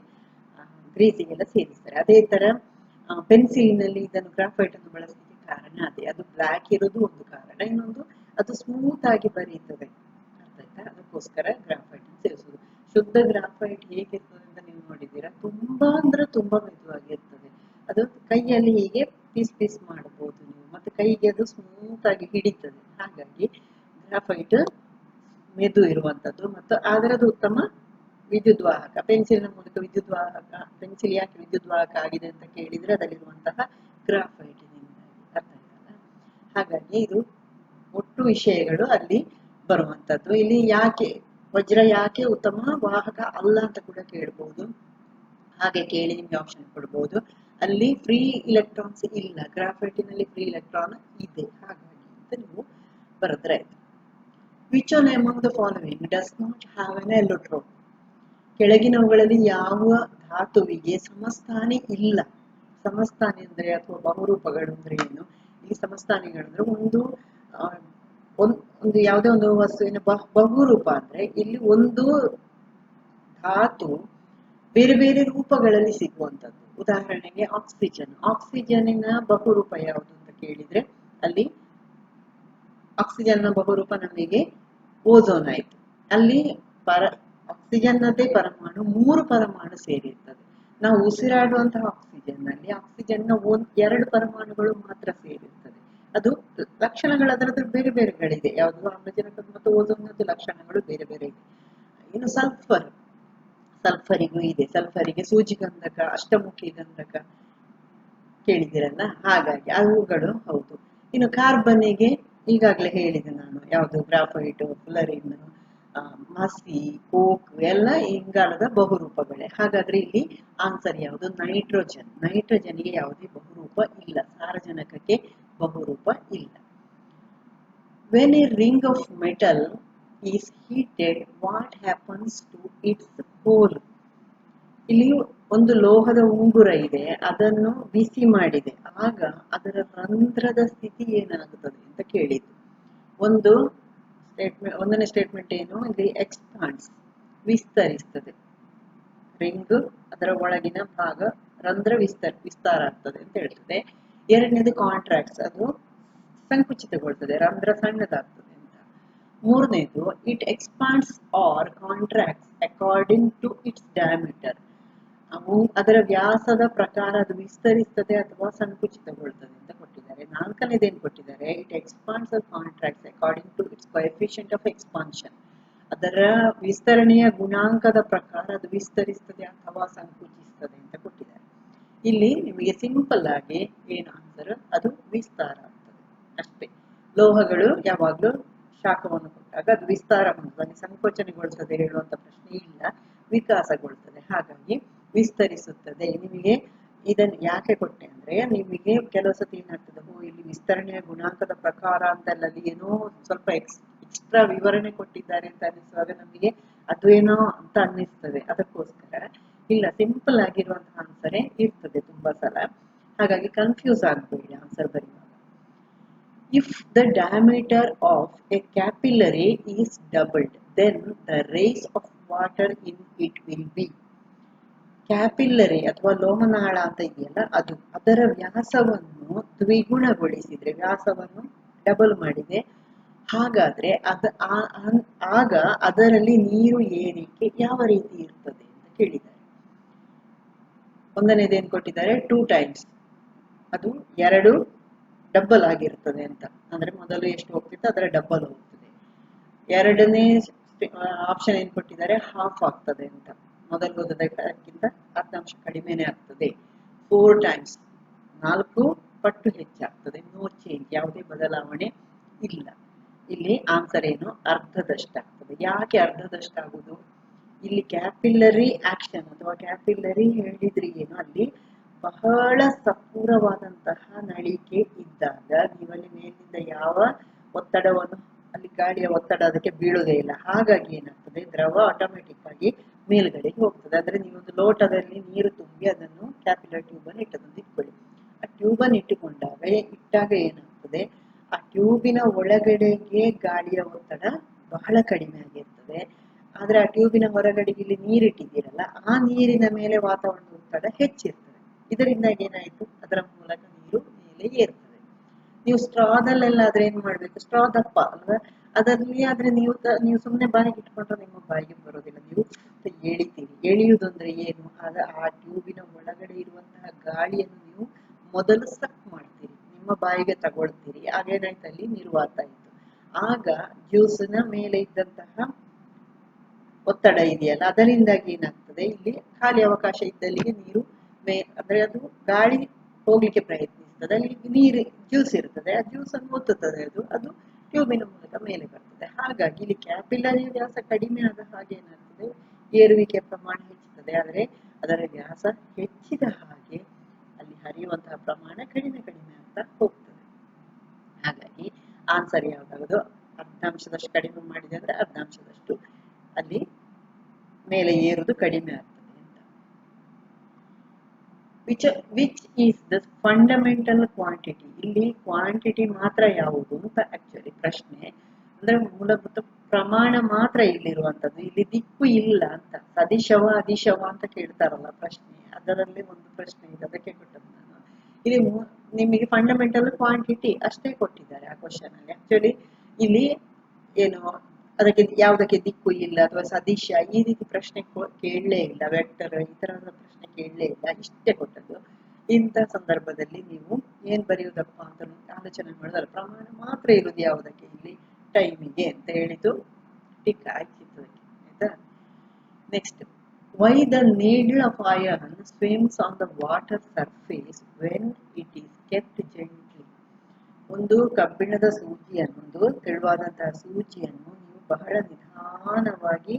ಗ್ರೀಸಿಗೆಲ್ಲ ಸೇರಿಸ್ತಾರೆ. ಅದೇ ತರ ಪೆನ್ಸಿಲಿನಲ್ಲಿ ಇದನ್ನು ಗ್ರಾಫೈಟ್ ಅನ್ನು ಬಳಸಲಿಕ್ಕೆ ಕಾರಣ ಅದೇ. ಅದು ಬ್ಲ್ಯಾಕ್ ಇರೋದು ಒಂದು ಕಾರಣ, ಇನ್ನೊಂದು ಅದು ಸ್ಮೂತ್ ಆಗಿ ಬರೀತದೆ, ಅರ್ಥ ಆಯ್ತಾ? ಅದಕ್ಕೋಸ್ಕರ ಗ್ರಾಫೈಟ್ ಸೇರಿಸುದು. ಶುದ್ಧ ಗ್ರಾಫೈಟ್ ಹೇಗಿರ್ತದೆ ಅಂತ ನೀವು ನೋಡಿದ್ದೀರಾ, ತುಂಬಾ ಅಂದ್ರೆ ತುಂಬಾ ಮೆದುವಾಗಿರ್ತದೆ. ಅದು ಕೈಯಲ್ಲಿ ಹೀಗೆ ಪೀಸ್ ಮಾಡಬಹುದು ನೀವು, ಮತ್ತೆ ಕೈಗೆ ಅದು ಸ್ಮೂತ್ ಆಗಿ ಹಿಡಿತದೆ. ಹಾಗಾಗಿ ಗ್ರಾಫೈಟ್ ಮೆದು ಇರುವಂತದ್ದು ಮತ್ತು ಅದರದ್ದು ಉತ್ತಮ ವಿದ್ಯುತ್ ವಾಹಕ. ಪೆನ್ಸಿಲಿನ ಮೂಲಕ ವಿದ್ಯುತ್ ವಾಹಕ, ಪೆನ್ಸಿಲ್ ಯಾಕೆ ವಿದ್ಯುತ್ ವಾಹಕ ಆಗಿದೆ ಅಂತ ಕೇಳಿದ್ರೆ ಅದರಲ್ಲಿರುವಂತಹ ಗ್ರಾಫೈಟಿನಿಂದಾಗಿ, ಅರ್ಥ ಆಯ್ತಲ್ಲ? ಹಾಗಾಗಿ ಇದು ಒಟ್ಟು ವಿಷಯಗಳು ಅಲ್ಲಿ ಬರುವಂತದ್ದು. ಇಲ್ಲಿ ಯಾಕೆ ವಜ್ರ ಯಾಕೆ ಉತ್ತಮ ವಾಹಕ ಅಲ್ಲ ಅಂತ ಕೂಡ ಕೇಳಬಹುದು. ಹಾಗೆ ಕೇಳಿ ನಿಮ್ಗೆ ಆಪ್ಷನ್ ಕೊಡ್ಬೋದು. ಅಲ್ಲಿ ಫ್ರೀ ಇಲೆಕ್ಟ್ರಾನ್ಸ್ ಇಲ್ಲ, ಗ್ರಾಫೈಟಿನಲ್ಲಿ ಫ್ರೀ ಇಲೆಕ್ಟ್ರಾನ್ ಇದೆ, ಹಾಗಾಗಿ ಅಂತ ನೀವು ಬರೆದ್ರೆ ಆಯ್ತು. Which one among the following does not have an electron? ಕೆಳಗಿನವುಗಳಲ್ಲಿ ಯಾವ ಧಾತುವಿಗೆ ಸಮಸ್ಥಾನಿ ಇಲ್ಲ? ಸಮಸ್ಥಾನಿ ಅಂದ್ರೆ ಅಥವಾ ಬಹುರೂಪಗಳು ಅಂದ್ರೆ ಏನು? ಈ ಸಮಸ್ಥಾನಿಗಳಂದ್ರೆ ಒಂದು ಯಾವುದೇ ಒಂದು ವಸ್ತುವಿನ ಬಹುರೂಪ ಅಂದ್ರೆ ಇಲ್ಲಿ ಒಂದು ಧಾತು ಬೇರೆ ಬೇರೆ ರೂಪಗಳಲ್ಲಿ ಸಿಗುವಂತದ್ದು. ಉದಾಹರಣೆಗೆ ಆಕ್ಸಿಜನ್ನಿನ ಬಹುರೂಪ ಯಾವುದು ಅಂತ ಕೇಳಿದ್ರೆ, ಅಲ್ಲಿ ಆಕ್ಸಿಜನ್ನ ಬಹುರೂಪ ನಮಗೆ ಓಝೋನ್ ಆಯ್ತು. ಅಲ್ಲಿ ಆಕ್ಸಿಜನ್ನದೇ ಪರಮಾಣು 3 ಪರಮಾಣು ಸೇರಿರ್ತದೆ. ನಾವು ಉಸಿರಾಡುವಂತಹ ಆಕ್ಸಿಜನ್ನ 2 ಪರಮಾಣುಗಳು ಮಾತ್ರ ಸೇರಿರ್ತದೆ. ಅದು ಲಕ್ಷಣಗಳು ಅದರದ್ದು ಬೇರೆ ಬೇರೆಗಳಿದೆ, ಯಾವುದು ಆಮ್ಲಜನಕ ಮತ್ತು ಓಝೋನ್ನದ್ದು ಲಕ್ಷಣಗಳು ಬೇರೆ ಬೇರೆ ಇದೆ. ಇನ್ನು ಸಲ್ಫರಿಗೂ ಇದೆ. ಸಲ್ಫರಿಗೆ ಸೂಜಿಗಂಧಕ, ಅಷ್ಟಮುಖಿ ಗಂಧಕ ಕೇಳಿದಿರಲ್ಲ, ಹಾಗಾಗಿ ಅವುಗಳು ಹೌದು. ಇನ್ನು ಕಾರ್ಬನ್ನಿಗೆ ಈಗಾಗಲೇ ಹೇಳಿದೆ ನಾನು, ಯಾವುದು ಗ್ರಾಫೈಟ್, ಫ್ಲರಿನ್, ಮಸಿ, ಕೋಕ್ ಎಲ್ಲ ಇಂಗಾಲದ ಬಹುರೂಪಗಳೇ. ಹಾಗಾದ್ರೆ ಇಲ್ಲಿ ಆನ್ಸರ್ ಯಾವುದು? ನೈಟ್ರೋಜನ್. ನೈಟ್ರೋಜನ್ಗೆ ಯಾವುದೇ ಬಹುರೂಪ ಇಲ್ಲ, ಸಾರಜನಕಕ್ಕೆ ಬಹುರೂಪ ಇಲ್ಲ. When a ring of metal is heated, what happens to its hole? ಇಲ್ಲಿ ಒಂದು ಲೋಹದ ಉಂಗುರ ಇದೆ, ಅದನ್ನು ಬಿಸಿ ಮಾಡಿದೆ, ಆಗ ಅದರ ರಂಧ್ರದ ಸ್ಥಿತಿ ಏನಾಗುತ್ತದೆ ಅಂತ ಕೇಳಿದ್ದು. ಒಂದನೇ ಸ್ಟೇಟ್ಮೆಂಟ್ ಏನು? ಇಲ್ಲಿ ಎಕ್ಸ್ಪಾಂಡ್ಸ್, ವಿಸ್ತರಿಸ್ತದೆ. ರಿಂಗ್ ಅದರ ಒಳಗಿನ ಭಾಗ ರಂಧ್ರ ವಿಸ್ತಾರ ಆಗ್ತದೆ ಅಂತ ಹೇಳ್ತದೆ. ಎರಡನೇದು ಕಾಂಟ್ರಾಕ್ಟ್ಸ್, ಅದು ಸಂಕುಚಿತಗೊಳ್ತದೆ, ರಂಧ್ರ ಸಣ್ಣದಾಗ್ತದೆ ಅಂತ. ಮೂರನೇದು it expands or contracts according to its diameter, ಅದರ ವ್ಯಾಸದ ಪ್ರಕಾರ ಅದು ವಿಸ್ತರಿಸ್ತದೆ ಅಥವಾ ಸಂಕುಚಿತಗೊಳ್ತದೆ ಅಂತ ಕೊಟ್ಟಿದ್ದಾರೆ. ನಾಲ್ಕನೇದೇನು ಕೊಟ್ಟಿದ್ದಾರೆ? It expands or contracts according to its coefficient of expansion, ಅದರ ವಿಸ್ತರಣೆಯ ಗುಣಾಂಕದ ಪ್ರಕಾರ ಅದು ವಿಸ್ತರಿಸ್ತದೆ ಅಥವಾ ಸಂಕುಚಿಸ್ತದೆ ಅಂತ ಕೊಟ್ಟಿದ್ದಾರೆ. ಇಲ್ಲಿ ನಿಮಗೆ ಸಿಂಪಲ್ ಆಗಿ ಏನು ಆನ್ಸರ್? ಅದು ವಿಸ್ತಾರ ಆಗ್ತದೆ ಅಷ್ಟೇ. ಲೋಹಗಳು ಯಾವಾಗಲೂ ಶಾಖವನ್ನು ಕೊಟ್ಟಾಗ ಅದು ವಿಸ್ತಾರ ಹೊಂದುತ್ತದೆ, ಸಂಕೋಚನೆಗೊಳ್ತದೆ ಹೇಳುವಂತ ಪ್ರಶ್ನೆ ಇಲ್ಲ, ವಿಕಾಸಗೊಳ್ತದೆ. ಹಾಗಾಗಿ ವಿಸ್ತರಿಸುತ್ತದೆ. ನಿಮಗೆ ಇದನ್ನು ಯಾಕೆ ಕೊಟ್ಟೆ ಅಂದ್ರೆ, ನಿಮಗೆ ಕೆಲವು ಸತಿ ಏನಾಗ್ತದೆ, ಇಲ್ಲಿ ವಿಸ್ತರಣೆಯ ಗುಣಾಂಕದ ಪ್ರಕಾರ ಅಂತಲ್ಲಿ ಏನೋ ಸ್ವಲ್ಪ ಎಕ್ಸ್ಟ್ರಾ ವಿವರಣೆ ಕೊಟ್ಟಿದ್ದಾರೆ ಅಂತ ಅನ್ನಿಸುವಾಗ ನಮಗೆ ಅದು ಏನೋ ಅಂತ ಅನ್ನಿಸ್ತದೆ. ಅದಕ್ಕೋಸ್ಕರ ಇಲ್ಲ, ಸಿಂಪಲ್ ಆಗಿರುವಂತಹ ಆನ್ಸರೇ ಇರ್ತದೆ ತುಂಬಾ ಸಲ. ಹಾಗಾಗಿ ಕನ್ಫ್ಯೂಸ್ ಆಗಬೇಡಿ ಆನ್ಸರ್ ಬರೆಯುವಾಗ. If the diameter of a capillary is doubled, then the rise of water in it will be. Capillary ಅಥವಾ ಲೋಹನಾಳ ಅಂತ ಇದೆಯಲ್ಲ, ಅದರ ವ್ಯಾಸವನ್ನು ದ್ವಿಗುಣಗೊಳಿಸಿದ್ರೆ, ವ್ಯಾಸವನ್ನು ಡಬಲ್ ಮಾಡಿದೆ, ಹಾಗಾದ್ರೆ ಆಗ ಅದರಲ್ಲಿ ನೀರು ಏರಿಕೆ ಯಾವ ರೀತಿ ಇರ್ತದೆ ಅಂತ ಕೇಳಿದ್ದಾರೆ. ಒಂದನೇದೇನು ಕೊಟ್ಟಿದ್ದಾರೆ? 2 times, ಅದು 2 ಡಬಲ್ ಆಗಿರ್ತದೆ ಅಂತ. ಅಂದ್ರೆ ಮೊದಲು ಎಷ್ಟು ಹೋಗ್ತಿತ್ತು ಅದರ ಡಬಲ್ ಹೋಗ್ತದೆ. ಎರಡನೇ ಆಪ್ಷನ್ ಏನ್ ಕೊಟ್ಟಿದ್ದಾರೆ? ಹಾಫ್ ಆಗ್ತದೆ ಅಂತ. ಮೊದಲು ಹೋದಕ್ಕಿಂತ 10% ಕಡಿಮೆನೆ ಆಗ್ತದೆ. 4 times, 4 ಪಟ್ಟು ಹೆಚ್ಚಾಗ್ತದೆ. ನೋ ಚೇಂಜ್, ಯಾವುದೇ ಬದಲಾವಣೆ ಇಲ್ಲ. ಇಲ್ಲಿ ಆನ್ಸರ್ ಏನು? ಅರ್ಧದಷ್ಟಾಗ್ತದೆ. ಯಾಕೆ ಅರ್ಧದಷ್ಟಾಗುವುದು? ಇಲ್ಲಿ ಕ್ಯಾಪಿಲ್ಲರಿ ಆಕ್ಷನ್ ಅಥವಾ ಕ್ಯಾಪಿಲ್ಲರಿ ಹೇಳಿದ್ರಿ ಏನು, ಅಲ್ಲಿ ಬಹಳ ಸಪೂರವಾದಂತಹ ನಳಿಕೆ ಇದ್ದಾಗ ನೀವಲ್ಲಿ ಮೇಲಿಂದ ಯಾವ ಒತ್ತಡವನ್ನು, ಅಲ್ಲಿ ಗಾಳಿಯ ಒತ್ತಡ ಅದಕ್ಕೆ ಬೀಳುವುದೇ ಇಲ್ಲ. ಹಾಗಾಗಿ ಏನಾಗ್ತದೆ? ದ್ರವ ಆಟೋಮೆಟಿಕ್ ಆಗಿ ಮೇಲ್ಗಡೆಗೆ ಹೋಗ್ತದೆ. ಆದ್ರೆ ನೀವೊಂದು ಲೋಟದಲ್ಲಿ ನೀರು ತುಂಬಿ ಅದನ್ನು ಕ್ಯಾಪಿಲರ್ ಟ್ಯೂಬ್ ಅನ್ನು ಇಟ್ಟದಂತ ಇಟ್ಕೊಳ್ಳಿ. ಆ ಟ್ಯೂಬ್ ಅನ್ನು ಇಟ್ಟಾಗ ಏನಾಗ್ತದೆ? ಆ ಟ್ಯೂಬಿನ ಒಳಗಡೆಗೆ ಗಾಳಿಯ ಒತ್ತಡ ಬಹಳ ಕಡಿಮೆ ಆಗಿರ್ತದೆ. ಆದ್ರೆ ಆ ಟ್ಯೂಬಿನ ಹೊರಗಡೆಗೆ ಇಲ್ಲಿ ನೀರಿಟ್ಟಿದ್ದೀರಲ್ಲ, ಆ ನೀರಿನ ಮೇಲೆ ವಾತಾವರಣದ ಒತ್ತಡ ಹೆಚ್ಚಿರ್ತದೆ. ಇದರಿಂದಾಗಿ ಏನಾಯ್ತು? ಅದರ ಮೂಲಕ ನೀರು ಮೇಲೆ ಏರ್ತದೆ. ನೀವು ಸ್ಟ್ರಾದಲ್ಲೆಲ್ಲ ಆದ್ರೆ ಏನ್ ಮಾಡ್ಬೇಕು? ಸ್ಟ್ರಾ ದಪ್ಪ ಅಲ್ವಾ, ಅದರಲ್ಲಿ ಆದ್ರೆ ನೀವು ಸುಮ್ಮನೆ ಬಾಯಿಗೆ ಇಟ್ಕೊಂಡ್ರೆ ನಿಮ್ಮ ಬಾಯಿಗೆ ಬರೋದಿಲ್ಲ, ನೀವು ಎಳಿತೀರಿ. ಎಳೆಯುವುದಂದ್ರೆ ಏನು? ಆ ಟ್ಯೂಬಿನ ಒಳಗಡೆ ಇರುವಂತಹ ಗಾಳಿಯನ್ನು ನೀವು ಮೊದಲು ಸಕ್ ಮಾಡ್ತೀರಿ, ನಿಮ್ಮ ಬಾಯಿಗೆ ತಗೊಳ್ತೀರಿ. ಆಗೇನಾಯ್ತು? ಅಲ್ಲಿ ನಿರ್ವಾತ ಇತ್ತು. ಆಗ ಜ್ಯೂಸಿನ ಮೇಲೆ ಇದ್ದಂತಹ ಒತ್ತಡ ಇದೆಯಲ್ಲ, ಅದರಿಂದಾಗಿ ಏನಾಗ್ತದೆ? ಇಲ್ಲಿ ಖಾಲಿ ಅವಕಾಶ ಇದ್ದಲ್ಲಿಗೆ ನೀರು ಅಂದ್ರೆ ಅದು ಗಾಳಿ ಹೋಗ್ಲಿಕ್ಕೆ ಪ್ರಯತ್ನಿಸ್ತದೆ, ಅಲ್ಲಿ ನೀರು ಜ್ಯೂಸ್ ಇರ್ತದೆ, ಆ ಜ್ಯೂಸ್ ಅನ್ನು ಒತ್ತುತ್ತದೆ, ಅದು ಟ್ಯೂಬಿನ ಮೂಲಕ ಮೇಲೆ ಬರ್ತದೆ. ಹಾಗಾಗಿ ಇಲ್ಲಿ ಕ್ಯಾಪಿಲ್ಲರಿ ವ್ಯಾಸ ಕಡಿಮೆ ಆದ ಹಾಗೆ ಏನಾಗ್ತದೆ? ಏರುವಿಕೆ ಪ್ರಮಾಣ ಹೆಚ್ಚುತ್ತದೆ. ಆದರೆ ಅದರ ವ್ಯಾಸ ಹೆಚ್ಚಿದ ಹಾಗೆ ಅಲ್ಲಿ ಹರಿಯುವಂತಹ ಪ್ರಮಾಣ ಕಡಿಮೆ ಆಗ್ತಾ ಹೋಗ್ತದೆ. ಹಾಗಾಗಿ ಆನ್ಸರ್ ಯಾವ್ದಾಗುದು? ಅರ್ಧಾಂಶದಷ್ಟು ಕಡಿಮೆ ಮಾಡಿದೆ ಅಂದ್ರೆ ಅರ್ಧಾಂಶದಷ್ಟು ಅಲ್ಲಿ ಮೇಲೆ ಏರುವುದು ಕಡಿಮೆ ಆಗ್ತದೆ ಅಂತ. Which is the fundamental quantity? ಇಲ್ಲಿ ಕ್ವಾಂಟಿಟಿ ಮಾತ್ರ ಯಾವುದು ಅಂತ ಆಕ್ಚುಲಿ ಪ್ರಶ್ನೆ. ಅಂದ್ರೆ ಮೂಲಭೂತ ಪ್ರಮಾಣ ಮಾತ್ರ ಇಲ್ಲಿರುವಂತದ್ದು, ಇಲ್ಲಿ ದಿಕ್ಕು ಇಲ್ಲ ಅಂತ. ಸದಿಶವ ಅದಿಶವ ಅಂತ ಕೇಳ್ತಾರಲ್ಲ ಪ್ರಶ್ನೆ, ಅದರಲ್ಲಿ ಒಂದು ಪ್ರಶ್ನೆ ಇದೆ, ಅದಕ್ಕೆ ಕೊಟ್ಟದ್ದು ನಾನು. ಇಲ್ಲಿ ನಿಮಗೆ ಫಂಡಮೆಂಟಲ್ ಕ್ವಾಂಟಿಟಿ ಅಷ್ಟೇ ಕೊಟ್ಟಿದ್ದಾರೆ ಆ ಕ್ವಶನ್ ಅಲ್ಲಿ. ಆಕ್ಚುಲಿ ಇಲ್ಲಿ ಏನು ಅದಕ್ಕೆ ಯಾವುದಕ್ಕೆ ದಿಕ್ಕು ಇಲ್ಲ ಅಥವಾ ಸದಿಶ ಈ ರೀತಿ ಪ್ರಶ್ನೆ ಕೇಳಲೇ ಇಲ್ಲ, ವೆಕ್ಟರ್ ಈ ತರಹದ ಪ್ರಶ್ನೆ ಕೇಳಲೇ ಇಲ್ಲ, ಇಷ್ಟೇ ಕೊಟ್ಟದ್ದು. ಇಂಥ ಸಂದರ್ಭದಲ್ಲಿ ನೀವು ಏನ್ ಬರೆಯುವುದಪ್ಪ ಅಂತ ಆಲೋಚನೆ ಮಾಡಿದ್ರೆ ಪ್ರಮಾಣ ಮಾತ್ರ ಇರುವುದು ಯಾವುದಕ್ಕೆ? ಇಲ್ಲಿ ಟೈಮಿಗೆ ಅಂತ ಹೇಳಿದ್ದು ಟಿಕ್ ಆಯ್ತು. ಆಯ್ತಾ? Next, why the needle of iron swims on the water surface when it is kept gently. ಒಂದು ಕಬ್ಬಿಣದ ಸೂಜಿಯನ್ನು, ಒಂದು ತೆಳುವಾದಂತಹ ಸೂಜಿಯನ್ನು ನೀವು ಬಹಳ ನಿಧಾನವಾಗಿ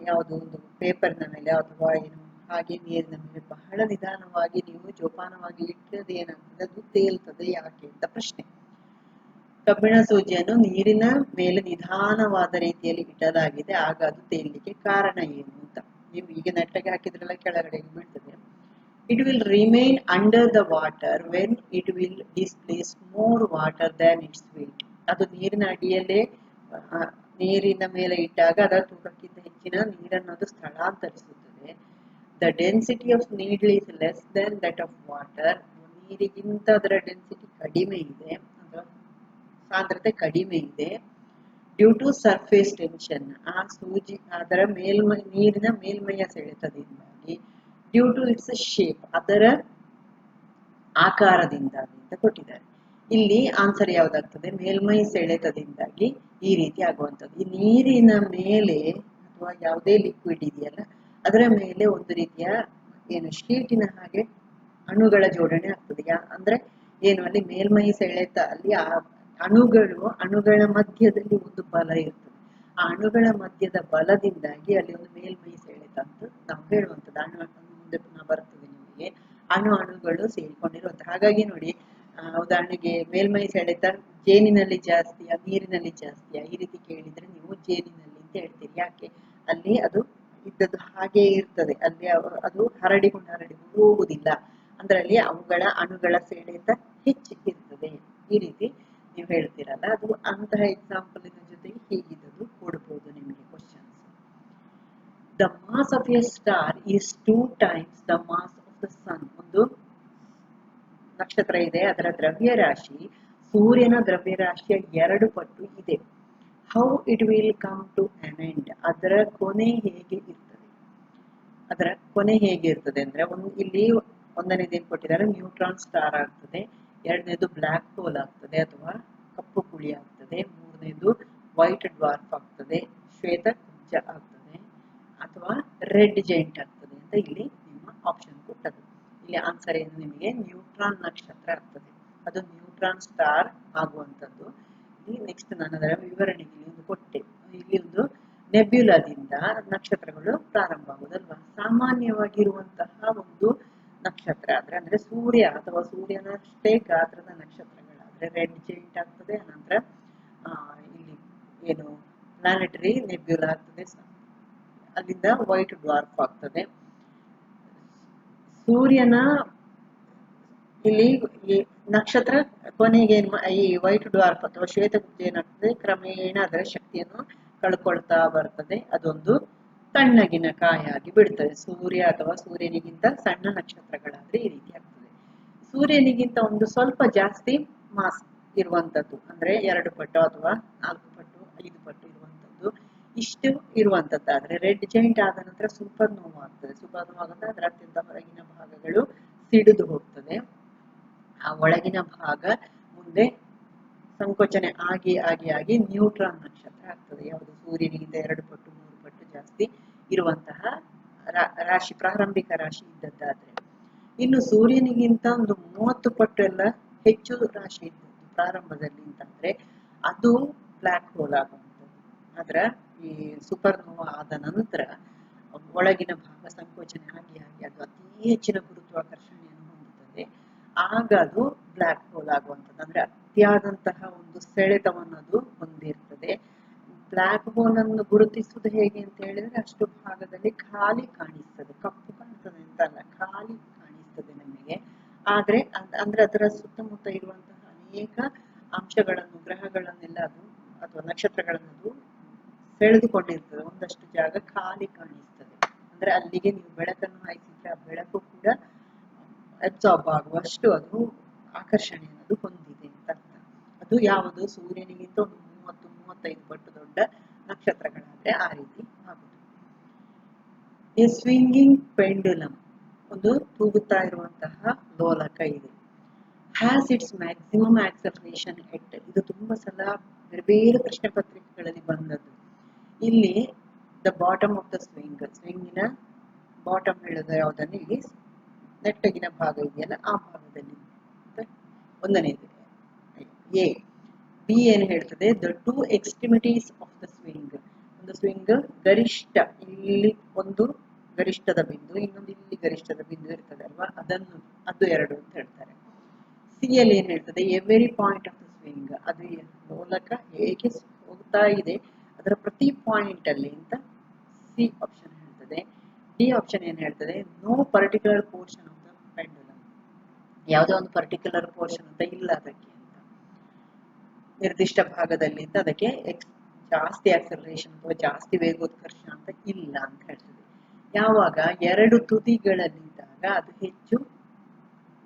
ಯಾವುದೋ ಒಂದು ಪೇಪರ್ನ ಮೇಲೆ ಅಥವಾ ಏನು ಹಾಗೆ ನೀರಿನ ಮೇಲೆ ಬಹಳ ನಿಧಾನವಾಗಿ ನೀವು ಜೋಪಾನವಾಗಿ ಇಟ್ಟರೆ ಏನಾಗ್ತದೆ, ಅದು ತೇಲ್ತದೆ. ಯಾಕೆ ಅಂತ ಪ್ರಶ್ನೆ. ಕಬ್ಬಿಣ ಸೂಜಿಯನ್ನು ನೀರಿನ ಮೇಲೆ ನಿಧಾನವಾದ ರೀತಿಯಲ್ಲಿ ಇಡಲಾಗಿದೆ, ಆಗ ಅದು ತೇಲಿಕ್ಕೆ ಕಾರಣ ಏನು ಅಂತ. ನೀವು ಈಗ ನೆಟ್ಟಗೆ ಹಾಕಿದ್ರೆಲ್ಲ ಕೆಳಗಡೆ ಬೀಳ್ತದೆ. It will remain under the water when it will displace more water than its weight. ಅದು ನೀರಿನ ಅಡಿಯಲ್ಲೇ ನೀರಿನ ಮೇಲೆ ಇಟ್ಟಾಗ ಅದರ ತೂಕಕ್ಕಿಂತ ಹೆಚ್ಚಿನ ನೀರನ್ನು ಅದು ಸ್ಥಳಾಂತರಿಸುತ್ತದೆ. The density of needle is less than that of water. ನೀರಿಗಿಂತ ಅದರ ಡೆನ್ಸಿಟಿ ಕಡಿಮೆ ಇದೆ, ಅದರ ಸಾಂದ್ರತೆ ಕಡಿಮೆ ಇದೆ. ಡ್ಯೂ ಟು ಸರ್ಫೇಸ್ ಟೆನ್ಷನ್, ಆ ಸೂಜಿ ಅದರ ನೀರಿನ ಮೇಲ್ಮೈಯ ಸೆಳೆತದಿಂದಾಗಿ. ಡ್ಯೂ ಟು ಇಟ್ಸ್ ಶೇಪ್, ಅದರ ಆಕಾರದಿಂದಾಗಿ ಅಂತ ಕೊಟ್ಟಿದ್ದಾರೆ. ಇಲ್ಲಿ ಆನ್ಸರ್ ಯಾವ್ದಾಗ್ತದೆ, ಮೇಲ್ಮೈ ಸೆಳೆತದಿಂದಾಗಿ ಈ ರೀತಿ ಆಗುವಂಥದ್ದು. ಈ ನೀರಿನ ಮೇಲೆ ಅಥವಾ ಯಾವುದೇ ಲಿಕ್ವಿಡ್ ಇದೆಯಲ್ಲ ಅದರ ಮೇಲೆ ಒಂದು ರೀತಿಯ ಏನು ಶೀಟಿನ ಹಾಗೆ ಅಣುಗಳ ಜೋಡಣೆ ಆಗ್ತದೆ. ಅಂದ್ರೆ ಏನು, ಅಲ್ಲಿ ಮೇಲ್ಮೈ ಸೆಳೆತ, ಅಲ್ಲಿ ಆ ಅಣುಗಳ ಮಧ್ಯದಲ್ಲಿ ಒಂದು ಬಲ ಇರ್ತದೆ. ಆ ಅಣುಗಳ ಮಧ್ಯದ ಬಲದಿಂದಾಗಿ ಅಲ್ಲಿ ಒಂದು ಮೇಲ್ಮೈ ಸೆಳೆತ ಅಂತ ನಾವು ಹೇಳುವಂಥದ್ದು. ಮುಂದೆ ಪುನಃ ಬರ್ತದೆ ನಿಮಗೆ, ಅಣುಗಳು ಸೇರಿಕೊಂಡಿರುವಂತ. ಹಾಗಾಗಿ ನೋಡಿ, ಉದಾಹರಣೆಗೆ ಮೇಲ್ಮೈ ಸೆಳೆತ ಜೇನಿನಲ್ಲಿ ಜಾಸ್ತಿಯಾ ನೀರಿನಲ್ಲಿ ಜಾಸ್ತಿಯಾ ಈ ರೀತಿ ಕೇಳಿದ್ರೆ ನೀವು ಜೇನಿನಲ್ಲಿ ಅಂತ ಹೇಳ್ತೀರಿ. ಯಾಕೆ, ಅಲ್ಲಿ ಅದು ಇದ್ದದ್ದು ಹಾಗೆ ಇರ್ತದೆ, ಅಲ್ಲಿ ಅದು ಹರಡಿಕೊಂಡು ಹೋಗುವುದಿಲ್ಲ. ಅಂದ್ರೆ ಅಲ್ಲಿ ಅವುಗಳ ಅಣುಗಳ ಸೆಳೆತ ಹೆಚ್ಚಿರ್ತದೆ. ಈ ರೀತಿ ನೀವು ಹೇಳ್ತೀರಲ್ಲ, ಅದು ಅಂತಹ ಎಕ್ಸಾಂಪಲಿನ ಜೊತೆಗೆ ಹೀಗಿದ್ದದ್ದು ಕೊಡ್ಬೋದು ನಿಮಗೆ questions. The mass of a star is 2 times the mass of the sun. ಒಂದು ನಕ್ಷತ್ರ ಇದೆ, ಅದರ ದ್ರವ್ಯರಾಶಿ ಸೂರ್ಯನ ದ್ರವ್ಯರಾಶಿಯ 2 ಪಟ್ಟು ಇದೆ. How it will come to an end, ಅದರ ಕೊನೆ ಹೇಗೆ ಇರ್ತದೆ ಅಂದ್ರೆ, ಇಲ್ಲಿ ಒಂದನೇದೇನು ಕೊಟ್ಟಿದ್ದಾರೆ, ನ್ಯೂಟ್ರಾನ್ ಸ್ಟಾರ್ ಆಗ್ತದೆ. ಎರಡನೇದು ಬ್ಲ್ಯಾಕ್ ಹೋಲ್ ಆಗ್ತದೆ ಅಥವಾ ಕಪ್ಪು ಕುಳಿ ಆಗ್ತದೆ. ಮೂರನೇದು ವೈಟ್ ಡ್ವಾರ್ಫ್ ಆಗ್ತದೆ, ಶ್ವೇತ ಕುಬ್ಜ ಆಗ್ತದೆ, ಅಥವಾ ರೆಡ್ ಜೈಂಟ್ ಆಗ್ತದೆ ಅಂತ ಇಲ್ಲಿ ನಿಮ್ಮ ಆಪ್ಷನ್ ಕೊಟ್ಟದ್ದು. ಇಲ್ಲಿ ಆನ್ಸರ್ ಏನು ನಿಮಗೆ, ನ್ಯೂಟ್ರಾನ್ ನಕ್ಷತ್ರ ಆಗ್ತದೆ. ಅದು ನ್ಯೂಟ್ರಾನ್ ಸ್ಟಾರ್ ಆಗುವಂಥದ್ದು. ಇಲ್ಲಿ ನೆಕ್ಸ್ಟ್ ನಾನು ಅದರ ವಿವರಣೆಗೆ ಇಲ್ಲಿ ಒಂದು ಕೊಟ್ಟೆ. ಇಲ್ಲಿ ಒಂದು ನೆಬ್ಯುಲಾದಿಂದ ನಕ್ಷತ್ರಗಳು ಪ್ರಾರಂಭ ಆಗುವುದಲ್ವಾ. ಸಾಮಾನ್ಯವಾಗಿರುವಂತಹ ಒಂದು ನಕ್ಷತ್ರ ಅಂದ್ರೆ ಸೂರ್ಯ ಅಥವಾ ಸೂರ್ಯನಷ್ಟೇ ಗಾತ್ರದ ನಕ್ಷತ್ರಗಳಾದ್ರೆ ರೆಡ್ ಜೈಂಟ್ ಆಗ್ತದೆ. ಅನಂತರ ಇಲ್ಲಿ ಏನು ಪ್ಲಾನೆಟರಿ ನೆಬ್ಯುಲಾ ಆಗ್ತದೆ, ಅಲ್ಲಿಂದ ವೈಟ್ ಡ್ವಾರ್ಫ್ ಆಗ್ತದೆ. ಸೂರ್ಯನ ಇಲ್ಲಿ ನಕ್ಷತ್ರ ಕೊನೆಗೆ ಈ ವೈಟ್ ಡ್ವಾರ್ಫ್ ಅಥವಾ ಶ್ವೇತಗುಬ್ಜ ಏನಾಗ್ತದೆ, ಕ್ರಮೇಣ ಅದರ ಶಕ್ತಿಯನ್ನು ಕಳ್ಕೊಳ್ತಾ ಬರ್ತದೆ. ಅದೊಂದು ತಣ್ಣಗಿನ ಕಾಯಾಗಿ ಬಿಡ್ತದೆ. ಸೂರ್ಯ ಅಥವಾ ಸೂರ್ಯನಿಗಿಂತ ಸಣ್ಣ ನಕ್ಷತ್ರಗಳಾದ್ರೆ ಈ ರೀತಿ ಆಗ್ತದೆ. ಸೂರ್ಯನಿಗಿಂತ ಒಂದು ಸ್ವಲ್ಪ ಜಾಸ್ತಿ ಮಾಸ್ ಇರುವಂತದ್ದು, ಅಂದ್ರೆ 2 ಪಟ್ಟು ಅಥವಾ 4 ಪಟ್ಟು 5 ಪಟ್ಟು ಇರುವಂತದ್ದು, ಇಷ್ಟು ಇರುವಂತದ್ದಾದ್ರೆ ರೆಡ್ ಜೈಂಟ್ ಆದ ನಂತರ ಸೂಪರ್ ನೋವಾ ಆಗ್ತದೆ. ಸೂಪರ್ ನೋವಾ ಆಗುತ್ತೆ, ಅದರ ಅತ್ಯಂತ ಹೊರಗಿನ ಭಾಗಗಳು ಸಿಡಿದು ಹೋಗ್ತದೆ. ಆ ಒಳಗಿನ ಭಾಗ ಮುಂದೆ ಸಂಕೋಚನೆ ಆಗಿ ನ್ಯೂಟ್ರಾನ್ ನಕ್ಷತ್ರ ಆಗ್ತದೆ. ಯಾವುದು ಸೂರ್ಯನಿಗಿಂತ 2 ಪಟ್ಟು 3 ಪಟ್ಟು ಜಾಸ್ತಿ ಇರುವಂತಹ ರಾಶಿ, ಪ್ರಾರಂಭಿಕ ರಾಶಿ ಇದ್ದದ್ದಾದ್ರೆ. ಇನ್ನು ಸೂರ್ಯನಿಗಿಂತ ಒಂದು 30 ಪಟ್ಟು ಎಲ್ಲ ಹೆಚ್ಚು ರಾಶಿ ಇದ್ದದ್ದು ಪ್ರಾರಂಭದಲ್ಲಿ ಅಂತಂದ್ರೆ ಅದು ಬ್ಲ್ಯಾಕ್ ಹೋಲ್ ಆಗುವಂಥದ್ದು. ಅದರ ಈ ಸೂಪರ್ ನೋವಾ ಆದ ನಂತರ ಒಳಗಿನ ಭಾಗ ಸಂಕೋಚನೆ ಆಗಿ ಅದು ಅತಿ ಹೆಚ್ಚಿನ ಗುರುತ್ವಾಕರ್ಷಣೆಯನ್ನು ಹೊಂದುತ್ತದೆ. ಆಗ ಅದು ಬ್ಲ್ಯಾಕ್ ಹೋಲ್ ಆಗುವಂಥದ್ದು. ಅಂದ್ರೆ ಅತಿಯಾದಂತಹ ಒಂದು ಸೆಳೆತವನ್ನು ಅದು ಹೊಂದಿರ್ತದೆ. ಬ್ಲ್ಯಾಕ್ ಹೋಲ್ ಅನ್ನು ಗುರುತಿಸುವುದು ಹೇಗೆ ಅಂತ ಹೇಳಿದ್ರೆ, ಅಷ್ಟು ಭಾಗದಲ್ಲಿ ಖಾಲಿ ಕಾಣಿಸ್ತದೆ, ಕಪ್ಪು ಕಾಣ್ತದೆ ಅಂತಲ್ಲ, ಖಾಲಿ ಕಾಣಿಸ್ತದೆ ನಮಗೆ. ಆದ್ರೆ ಅಂದ್ರೆ ಅದರ ಸುತ್ತಮುತ್ತ ಇರುವಂತಹ ಅನೇಕ ಅಂಶಗಳನ್ನು, ಗ್ರಹಗಳನ್ನೆಲ್ಲ ಅದು ಅಥವಾ ನಕ್ಷತ್ರಗಳನ್ನು ಅದು ಸೆಳೆದುಕೊಂಡಿರ್ತದೆ. ಒಂದಷ್ಟು ಜಾಗ ಖಾಲಿ ಕಾಣಿಸ್ತದೆ. ಅಂದ್ರೆ ಅಲ್ಲಿಗೆ ನೀವು ಬೆಳಕನ್ನು ಹಾಯಿಸಿದ್ರೆ ಆ ಬೆಳಕು ಕೂಡ ಅಬ್ಸಾರ್ಬ್ ಆಗುವಷ್ಟು ಅದು ಆಕರ್ಷಣೆ ಅನ್ನೋದು ಹೊಂದಿದೆ ಅಂತ ಅರ್ಥ. ಅದು ಯಾವುದು, ಸೂರ್ಯನಿಗಿಂತ ಒಂದು 30-35 ಪಟ್ಟು ದೊಡ್ಡ ನಕ್ಷತ್ರಗಳಾದ್ರೆ ಆ ರೀತಿ ಆಗುದು. ಎ ಸ್ವಿಂಗಿಂಗ್ ಪೆಂಡುಲಮ್, ಒಂದು ತೂಗುತ್ತಾ ಇರುವಂತಹ ಲೋಲಕ ಇದೆ. Has its maximum acceleration at, ಇದು ತುಂಬಾ ಸಲ ಬೇರೆ ಬೇರೆ ಪ್ರಶ್ನೆ ಪತ್ರಿಕೆಗಳಲ್ಲಿ ಬಂದದ್ದು. ಇಲ್ಲಿ ದ ಬಾಟಮ್ ಆಫ್ ದ ಸ್ವಿಂಗಿನ ಬಾಟಮ್ ಹೇಳೋದು ಯಾವುದನ್ನು ಇಲ್ಲಿ ನೆಟ್ಟಗಿನ ಭಾಗ ಇದೆಯಲ್ಲ ಆ ಭಾಗದಲ್ಲಿ ಒಂದನೇದು ಎ. ಬಿ ಏನು ಹೇಳ್ತದೆ, the two extremities of the swing. ಒಂದು ಸ್ವಿಂಗ್ ಗರಿಷ್ಠ, ಇಲ್ಲಿ ಒಂದು ಗರಿಷ್ಠದ ಬಿಂದು, ಇನ್ನೊಂದು ಇಲ್ಲಿ ಗರಿಷ್ಠದ ಬಿಂದು ಇರ್ತದೆ ಅಲ್ವಾ, ಅದು ಎರಡು ಅಂತ ಹೇಳ್ತಾರೆ. ಸಿ ಅಲ್ಲಿ ಏನ್ ಹೇಳ್ತದೆ, every point of the swing, ಅದು ಮೂಲಕ ಹೇಗೆ ಹೋಗ್ತಾ ಇದೆ ಅದರ ಪ್ರತಿ ಪಾಯಿಂಟ್ ಅಲ್ಲಿ ಅಂತ ಸಿ ಆಪ್ಷನ್ ಹೇಳ್ತದೆ. ಡಿ ಆಪ್ಷನ್ ಏನ್ ಹೇಳ್ತದೆ, no particular portion of the pendulum, ಯಾವುದೇ ಒಂದು ಪರ್ಟಿಕ್ಯುಲರ್ ಪೋರ್ಷನ್ ಅಂತ ಇಲ್ಲ ಅದಕ್ಕೆ ಅಂತ, ನಿರ್ದಿಷ್ಟ ಭಾಗದಲ್ಲಿ ಅಂತ ಅದಕ್ಕೆ ಜಾಸ್ತಿ ಆಕ್ಸಲರೇಷನ್ ಅಥವಾ ಜಾಸ್ತಿ ವೇಗೋತ್ಕರ್ಷ ಅಂತ ಇಲ್ಲ ಅಂತ ಹೇಳ್ತದೆ. ಯಾವಾಗ ಎರಡು ತುದಿಗಳಲ್ಲಿದ್ದಾಗ ಅದು ಹೆಚ್ಚು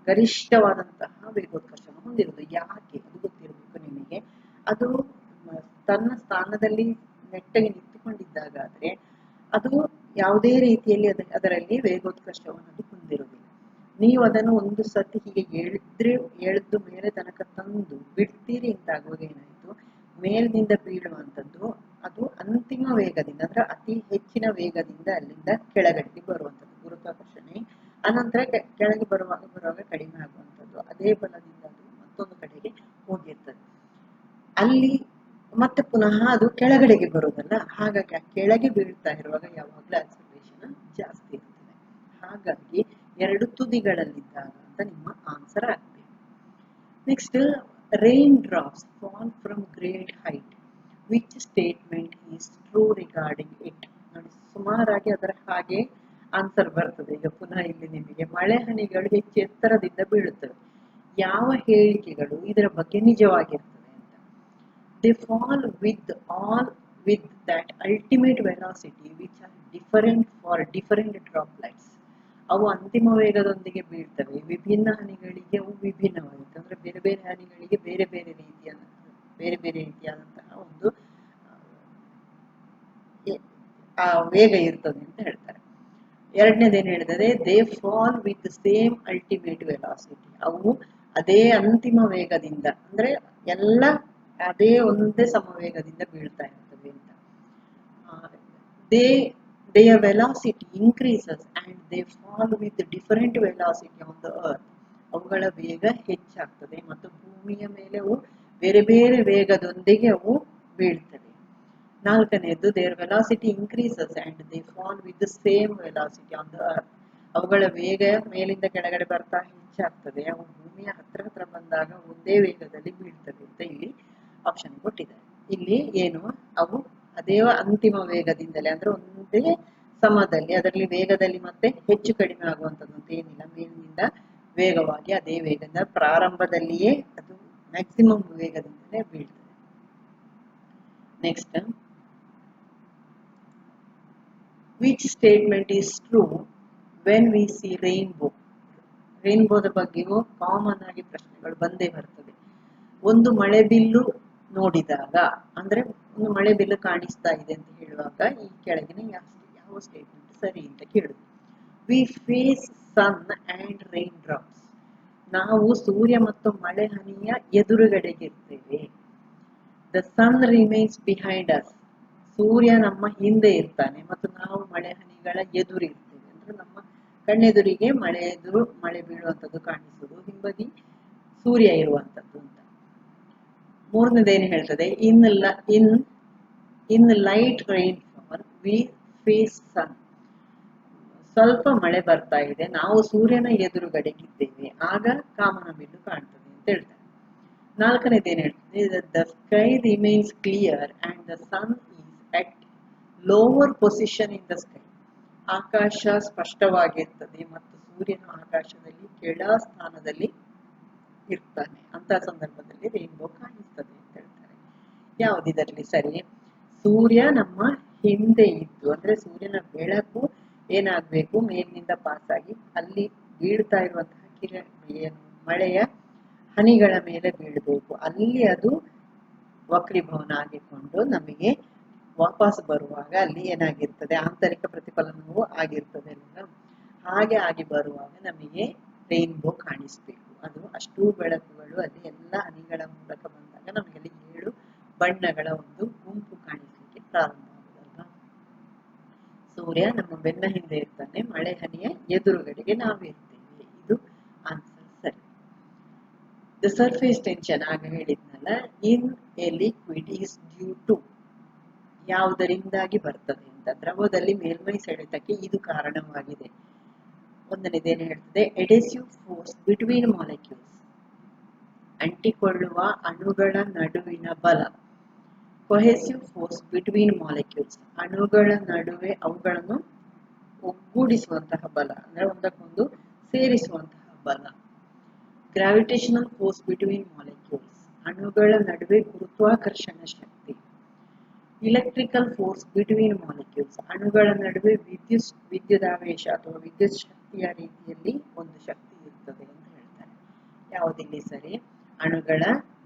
ಗರಿಷ್ಠವಾದಂತಹ ವೇಗೋತ್ಕರ್ಷವನ್ನು ಹೊಂದಿರುವುದು. ಯಾಕೆ ಅದು ಗೊತ್ತಿರಬೇಕು ನಿಮಗೆ. ಅದು ತನ್ನ ಸ್ಥಾನದಲ್ಲಿ ನೆಟ್ಟಗೆ ನಿಂತುಕೊಂಡಿದ್ದಾಗಾದ್ರೆ ಅದು ಯಾವುದೇ ರೀತಿಯಲ್ಲಿ ಅದರಲ್ಲಿ ವೇಗೋತ್ಕರ್ಷವನ್ನು ಅದು ಹೊಂದಿರುವುದಿಲ್ಲ. ನೀವು ಅದನ್ನು ಒಂದು ಸತಿ ಹೀಗೆ ಎಳೆದು ಮೇಲೆ ತನಕ ತಂದು ಬಿಡ್ತೀರಿ ಅಂತಾಗುವಾಗ ಏನಾಯ್ತು, ಮೇಲಿನಿಂದ ಬೀಳುವಂಥದ್ದು ಅದು ಅಂತಿಮ ವೇಗದಿಂದ ಅಂದ್ರೆ ಅತಿ ಹೆಚ್ಚಿನ ವೇಗದಿಂದ ಅಲ್ಲಿಂದ ಕೆಳಗಡೆಗೆ ಬರುವಂಥದ್ದು ಗುರುತ್ವಾಕರ್ಷಣೆ, ಅನಂತರ ಕೆಳಗೆ ಬರುವಾಗ ಕಡಿಮೆ ಆಗುವಂಥದ್ದು, ಅದೇ ಬಲದಿಂದ ಅದು ಮತ್ತೊಂದು ಕಡೆಗೆ ಹೋಗಿರ್ತದೆ. ಅಲ್ಲಿ ಮತ್ತೆ ಪುನಃ ಅದು ಕೆಳಗಡೆಗೆ ಬರುವುದಲ್ಲ, ಹಾಗಾಗಿ ಆ ಕೆಳಗೆ ಬೀಳ್ತಾ ಇರುವಾಗ ಯಾವಾಗಲೂ ಆಕ್ಸಲರೇಷನ್ ಜಾಸ್ತಿ ಇರ್ತದೆ. ಹಾಗಾಗಿ ಎರಡು ತುದಿಗಳಲ್ಲಿದ್ದಾಗ ಅಂತ ನಿಮ್ಮ ಆನ್ಸರ್ ಆಗ್ಬೇಕು. Next, rain drops fall from great height, which statement is true regarding it. ನೋಡಿ, ಸುಮಾರಾಗಿ ಅದರ ಹಾಗೆ ಆನ್ಸರ್ ಬರ್ತದೆ. ಈಗ ಪುನಃ ಇಲ್ಲಿ ನಿಮಗೆ ಮಳೆ ಹನಿಗಳು ಹೆಚ್ಚು ಎತ್ತರದಿಂದ ಬೀಳುತ್ತವೆ, ಯಾವ ಹೇಳಿಕೆಗಳು ಇದರ ಬಗ್ಗೆ ನಿಜವಾಗಿರ್ತದೆ ಅಂತ. They fall with that ultimate velocity which are different for different droplets. ಅವು ಅಂತಿಮ ವೇಗದೊಂದಿಗೆ ಬೀಳ್ತವೆ. ವಿಭಿನ್ನ ಹನಿಗಳಿಗೆ ಅವು ವಿಭಿನ್ನವಾಗಿರುತ್ತೆ, ಅಂದ್ರೆ ಬೇರೆ ಬೇರೆ ಹನಿಗಳಿಗೆ ಬೇರೆ ಬೇರೆ ರೀತಿಯಾದಂತಹ ಒಂದು ವೇಗ ಇರ್ತದೆ ಅಂತ ಹೇಳ್ತಾರೆ. ಎರಡನೇದೇನು ಹೇಳಿದರೆ, they fall with same ultimate velocity. ಅವು ಅದೇ ಅಂತಿಮ ವೇಗದಿಂದ, ಅಂದ್ರೆ ಎಲ್ಲ ಅದೇ ಒಂದೇ ಸಮವೇಗದಿಂದ ಬೀಳ್ತಾ ಇರ್ತದೆ ಅಂತ. their velocity increases and they fall with different velocity on the earth. ಅವುಗಳ ವೇಗ ಹೆಚ್ಚಾಗ್ತದೆ ಮತ್ತು ಭೂಮಿಯ ಮೇಲೆ ಅವು ಬೇರೆ ಬೇರೆ ವೇಗದೊಂದಿಗೆ ಅವು ಬೀಳ್ತದೆ. ನಾಲ್ಕನೆಯದು, their velocity increases and they fall with the same velocity on the earth. ಅವುಗಳ ವೇಗ ಮೇಲಿಂದ ಕೆಳಗಡೆ ಬರ್ತಾ ಹೆಚ್ಚಾಗ್ತದೆ, ಅವು ಭೂಮಿಯ ಹತ್ರ ಬಂದಾಗ ಒಂದೇ ವೇಗದಲ್ಲಿ ಬೀಳ್ತದೆ ಅಂತ ಇಲ್ಲಿ ಆಪ್ಷನ್ ಕೊಟ್ಟಿದ್ದಾರೆ. ಇಲ್ಲಿ ಏನು, ಅವು ಅದೇ ಅಂತಿಮ ವೇಗದಿಂದಲೇ ಅಂದ್ರೆ ಒಂದೇ ಸಮದಲ್ಲಿ, ಅದರಲ್ಲಿ ವೇಗದಲ್ಲಿ ಮತ್ತೆ ಹೆಚ್ಚು ಕಡಿಮೆ ಆಗುವಂಥದ್ದು ಅಂತ ಏನಿಲ್ಲ, ಮೇಲಿನಿಂದ ವೇಗವಾಗಿ ಅದೇ ವೇಗದಿಂದ ಪ್ರಾರಂಭದಲ್ಲಿಯೇ ಅದು ಮ್ಯಾಕ್ಸಿಮಮ್ ವೇಗದಿಂದಲೇ ಬೀಳ್ತದೆ. Next, which statement is true when we see rainbow. ರೈನ್ಬೋದ ಬಗ್ಗೆಯೂ ಕಾಮನ್ ಆಗಿ ಪ್ರಶ್ನೆಗಳು ಬಂದೇ ಬರ್ತದೆ. ಒಂದು ಮಳೆ ಬಿಲ್ಲು ನೋಡಿದಾಗ, ಅಂದ್ರೆ ಒಂದು ಮಳೆ ಬಿಲ್ಲು ಕಾಣಿಸ್ತಾ ಇದೆ ಅಂತ ಹೇಳುವಾಗ ಈ ಕೆಳಗಿನ ಯಾವ ಸ್ಟೇಟ್ಮೆಂಟ್ ಸರಿ ಅಂತ ಕೇಳುದು. We face sun and raindrops. ನಾವು ಸೂರ್ಯ ಮತ್ತು ಮಳೆ ಹನಿಯ ಎದುರುಗಡೆಗಿರ್ತೇವೆ. The sun remains behind us. ಸೂರ್ಯ ನಮ್ಮ ಹಿಂದೆ ಇರ್ತಾನೆ ಮತ್ತು ನಾವು ಮಳೆ ಹನಿಗಳ ಎದುರು ಇರ್ತೇವೆ, ಅಂದ್ರೆ ನಮ್ಮ ಕಣ್ಣೆದುರಿಗೆ ಮಳೆ ಬೀಳುವಂಥದ್ದು ಕಾಣಿಸುವುದು, ಹಿಂಬದಿ ಸೂರ್ಯ ಇರುವಂಥದ್ದು ಅಂತ. ಮೂರನೇದೇನು ಹೇಳ್ತದೆ, in light rainfall we face sun. ಸ್ವಲ್ಪ ಮಳೆ ಬರ್ತಾ ಇದೆ, ನಾವು ಸೂರ್ಯನ ಎದುರುಗಡೆಗಿದ್ದೇವೆ, ಆಗ ಕಾಮನ ಬಿಲ್ಲು ಕಾಣ್ತದೆ ಅಂತ ಹೇಳ್ತಾರೆ. ನಾಲ್ಕನೇದೇನು ಹೇಳ್ತದೆ, the sky remains clear and the sun is at lower position in the sky. ಆಕಾಶ ಸ್ಪಷ್ಟವಾಗಿರ್ತದೆ ಮತ್ತು ಸೂರ್ಯನ ಆಕಾಶದಲ್ಲಿ ಕೆಳ ಸ್ಥಾನದಲ್ಲಿ ಇರ್ತಾನೆ, ಅಂತ ಸಂದರ್ಭದಲ್ಲಿ ರೈನ್ಬೋ ಕಾಣಿಸ್ತದೆ ಅಂತ ಹೇಳ್ತಾರೆ. ಯಾವುದಿದರಲ್ಲಿ ಸರಿ? ಸೂರ್ಯ ನಮ್ಮ ಹಿಂದೆ ಇದ್ದು, ಅಂದ್ರೆ ಸೂರ್ಯನ ಬೆಳಕು ಏನಾಗ್ಬೇಕು, ಮೇಲಿನಿಂದ ಪಾಸ್ ಆಗಿ ಅಲ್ಲಿ ಬೀಳ್ತಾ ಇರುವಂತಹ ಮಳೆಯ ಹನಿಗಳ ಮೇಲೆ ಬೀಳ್ಬೇಕು, ಅಲ್ಲಿ ಅದು ವಕ್ರೀಭವನ ಆಗಿಕೊಂಡು ನಮಗೆ ವಾಪಸ್ ಬರುವಾಗ ಅಲ್ಲಿ ಏನಾಗಿರ್ತದೆ, ಆಂತರಿಕ ಪ್ರತಿಫಲನವೂ ಆಗಿರ್ತದೆ ಅಲ್ಲ, ಹಾಗೆ ಆಗಿ ಬರುವಾಗ ನಮಗೆ ರೈನ್ಬೋ ಕಾಣಿಸ್ಬೇಕು. ಅದು ಅಷ್ಟೂ ಬೆಳಕುಗಳು ಅಲ್ಲಿ ಎಲ್ಲ ಹನಿಗಳ ಮೂಲಕ ಬಂದಾಗ ನಮಗೆ ಅಲ್ಲಿ 7 ಬಣ್ಣಗಳ ಒಂದು ಗುಂಪು ಕಾಣಿಸ್ಲಿಕ್ಕೆ ಪ್ರಾರಂಭ ಆಗುದಲ್ವಾ. ಸೂರ್ಯ ನಮ್ಮ ಬೆನ್ನ ಹಿಂದೆ ಇರ್ತಾನೆ, ತಾನೆ ಮಳೆ ಹನಿಯ ಎದುರುಗಡೆಗೆ ನಾವಿರ್ತೇವೆ. ಇದು ಆನ್ಸರ್ ಸರಿ. ದ ಸರ್ಫೇಸ್ ಟೆನ್ಷನ್ ಆಗ ಹೇಳಿದ್ನಲ್ಲ, in a liquid is due to, ಯಾವುದರಿಂದಾಗಿ ಬರ್ತದೆ ಅಂತ. ದ್ರವದಲ್ಲಿ ಮೇಲ್ಮೈ ಸೆಳೆತಕ್ಕೆ ಇದು ಕಾರಣವಾಗಿದೆ. ಒಂದನೇದೇನು ಹೇಳ್ತದೆ, ಎಡೆಸಿವ್ ಫೋರ್ಸ್ ಬಿಟ್ವೀನ್ ಮಾಲಿಕ್ಯೂಲ್ಸ್, ಅಂಟಿಕೊಳ್ಳುವ ಅಣುಗಳ ನಡುವಿನ ಬಲ. ಕೊಹೆಸಿವ್ ಫೋರ್ಸ್ ಬಿಟ್ವೀನ್ ಮಾಲಿಕ್ಯೂಲ್ಸ್, ಅಣುಗಳ ನಡುವೆ ಅವುಗಳನ್ನು ಒಗ್ಗೂಡಿಸುವಂತಹ ಬಲ, ಅಂದ್ರೆ ಒಂದಕ್ಕೊಂದು ಸೇರಿಸುವಂತಹ ಬಲ. ಗ್ರಾವಿಟೇಷನಲ್ ಫೋರ್ಸ್ ಬಿಟ್ವೀನ್ ಮಾಲಿಕ್ಯೂಲ್ಸ್, ಅಣುಗಳ ನಡುವೆ ಗುರುತ್ವಾಕರ್ಷಣ ಶಕ್ತಿ. ಇಲೆಕ್ಟ್ರಿಕಲ್ ಫೋರ್ಸ್ ಬಿಟ್ವೀನ್ ಮಾಲಿಕ್ಯೂಲ್ಸ್, ಅಣುಗಳ ನಡುವೆ ವಿದ್ಯುದಾವೇಶ ಅಥವಾ ವಿದ್ಯುತ್ ಶಕ್ತಿಯ ರೀತಿಯಲ್ಲಿ ಒಂದು ಶಕ್ತಿ ಇರುತ್ತದೆ ಅಂತ ಹೇಳ್ತಾರೆ. ಯಾವುದಿಲ್ಲಿ ಸರಿ? ಅಣುಗಳ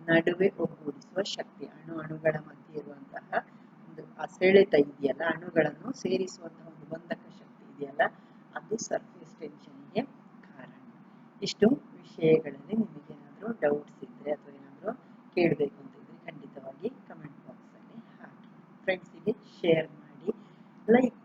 ನಡುವೆ ಒಗ್ಗೂಡಿಸುವ ಶಕ್ತಿ, ಅಣುಗಳ ಮಧ್ಯೆ ಇರುವಂತಹ ಒಂದು ಸೆಳೆತ ಇದೆಯಲ್ಲ, ಅಣುಗಳನ್ನು ಸೇರಿಸುವಂತಹ ಒಂದು ಬಂಧಕ ಶಕ್ತಿ ಇದೆಯಲ್ಲ, ಅದು ಸರ್ಫೇಸ್ ಟೆನ್ಷನ್ಗೆ ಕಾರಣ. ಇಷ್ಟು ವಿಷಯಗಳಲ್ಲಿ ನಿಮಗೇನಾದರೂ ಡೌಟ್ಸ್ ಇದ್ರೆ ಅಥವಾ ಏನಾದರೂ ಕೇಳಬೇಕು ಅಂತ ಇದ್ರೆ ಖಂಡಿತವಾಗಿ ಕಮೆಂಟ್ ಬಾಕ್ಸ್ ಅಲ್ಲಿ ಹಾಕಿ. ಫ್ರೆಂಡ್ಸಿಗೆ ಶೇರ್ ಮಾಡಿ, ಲೈಕ್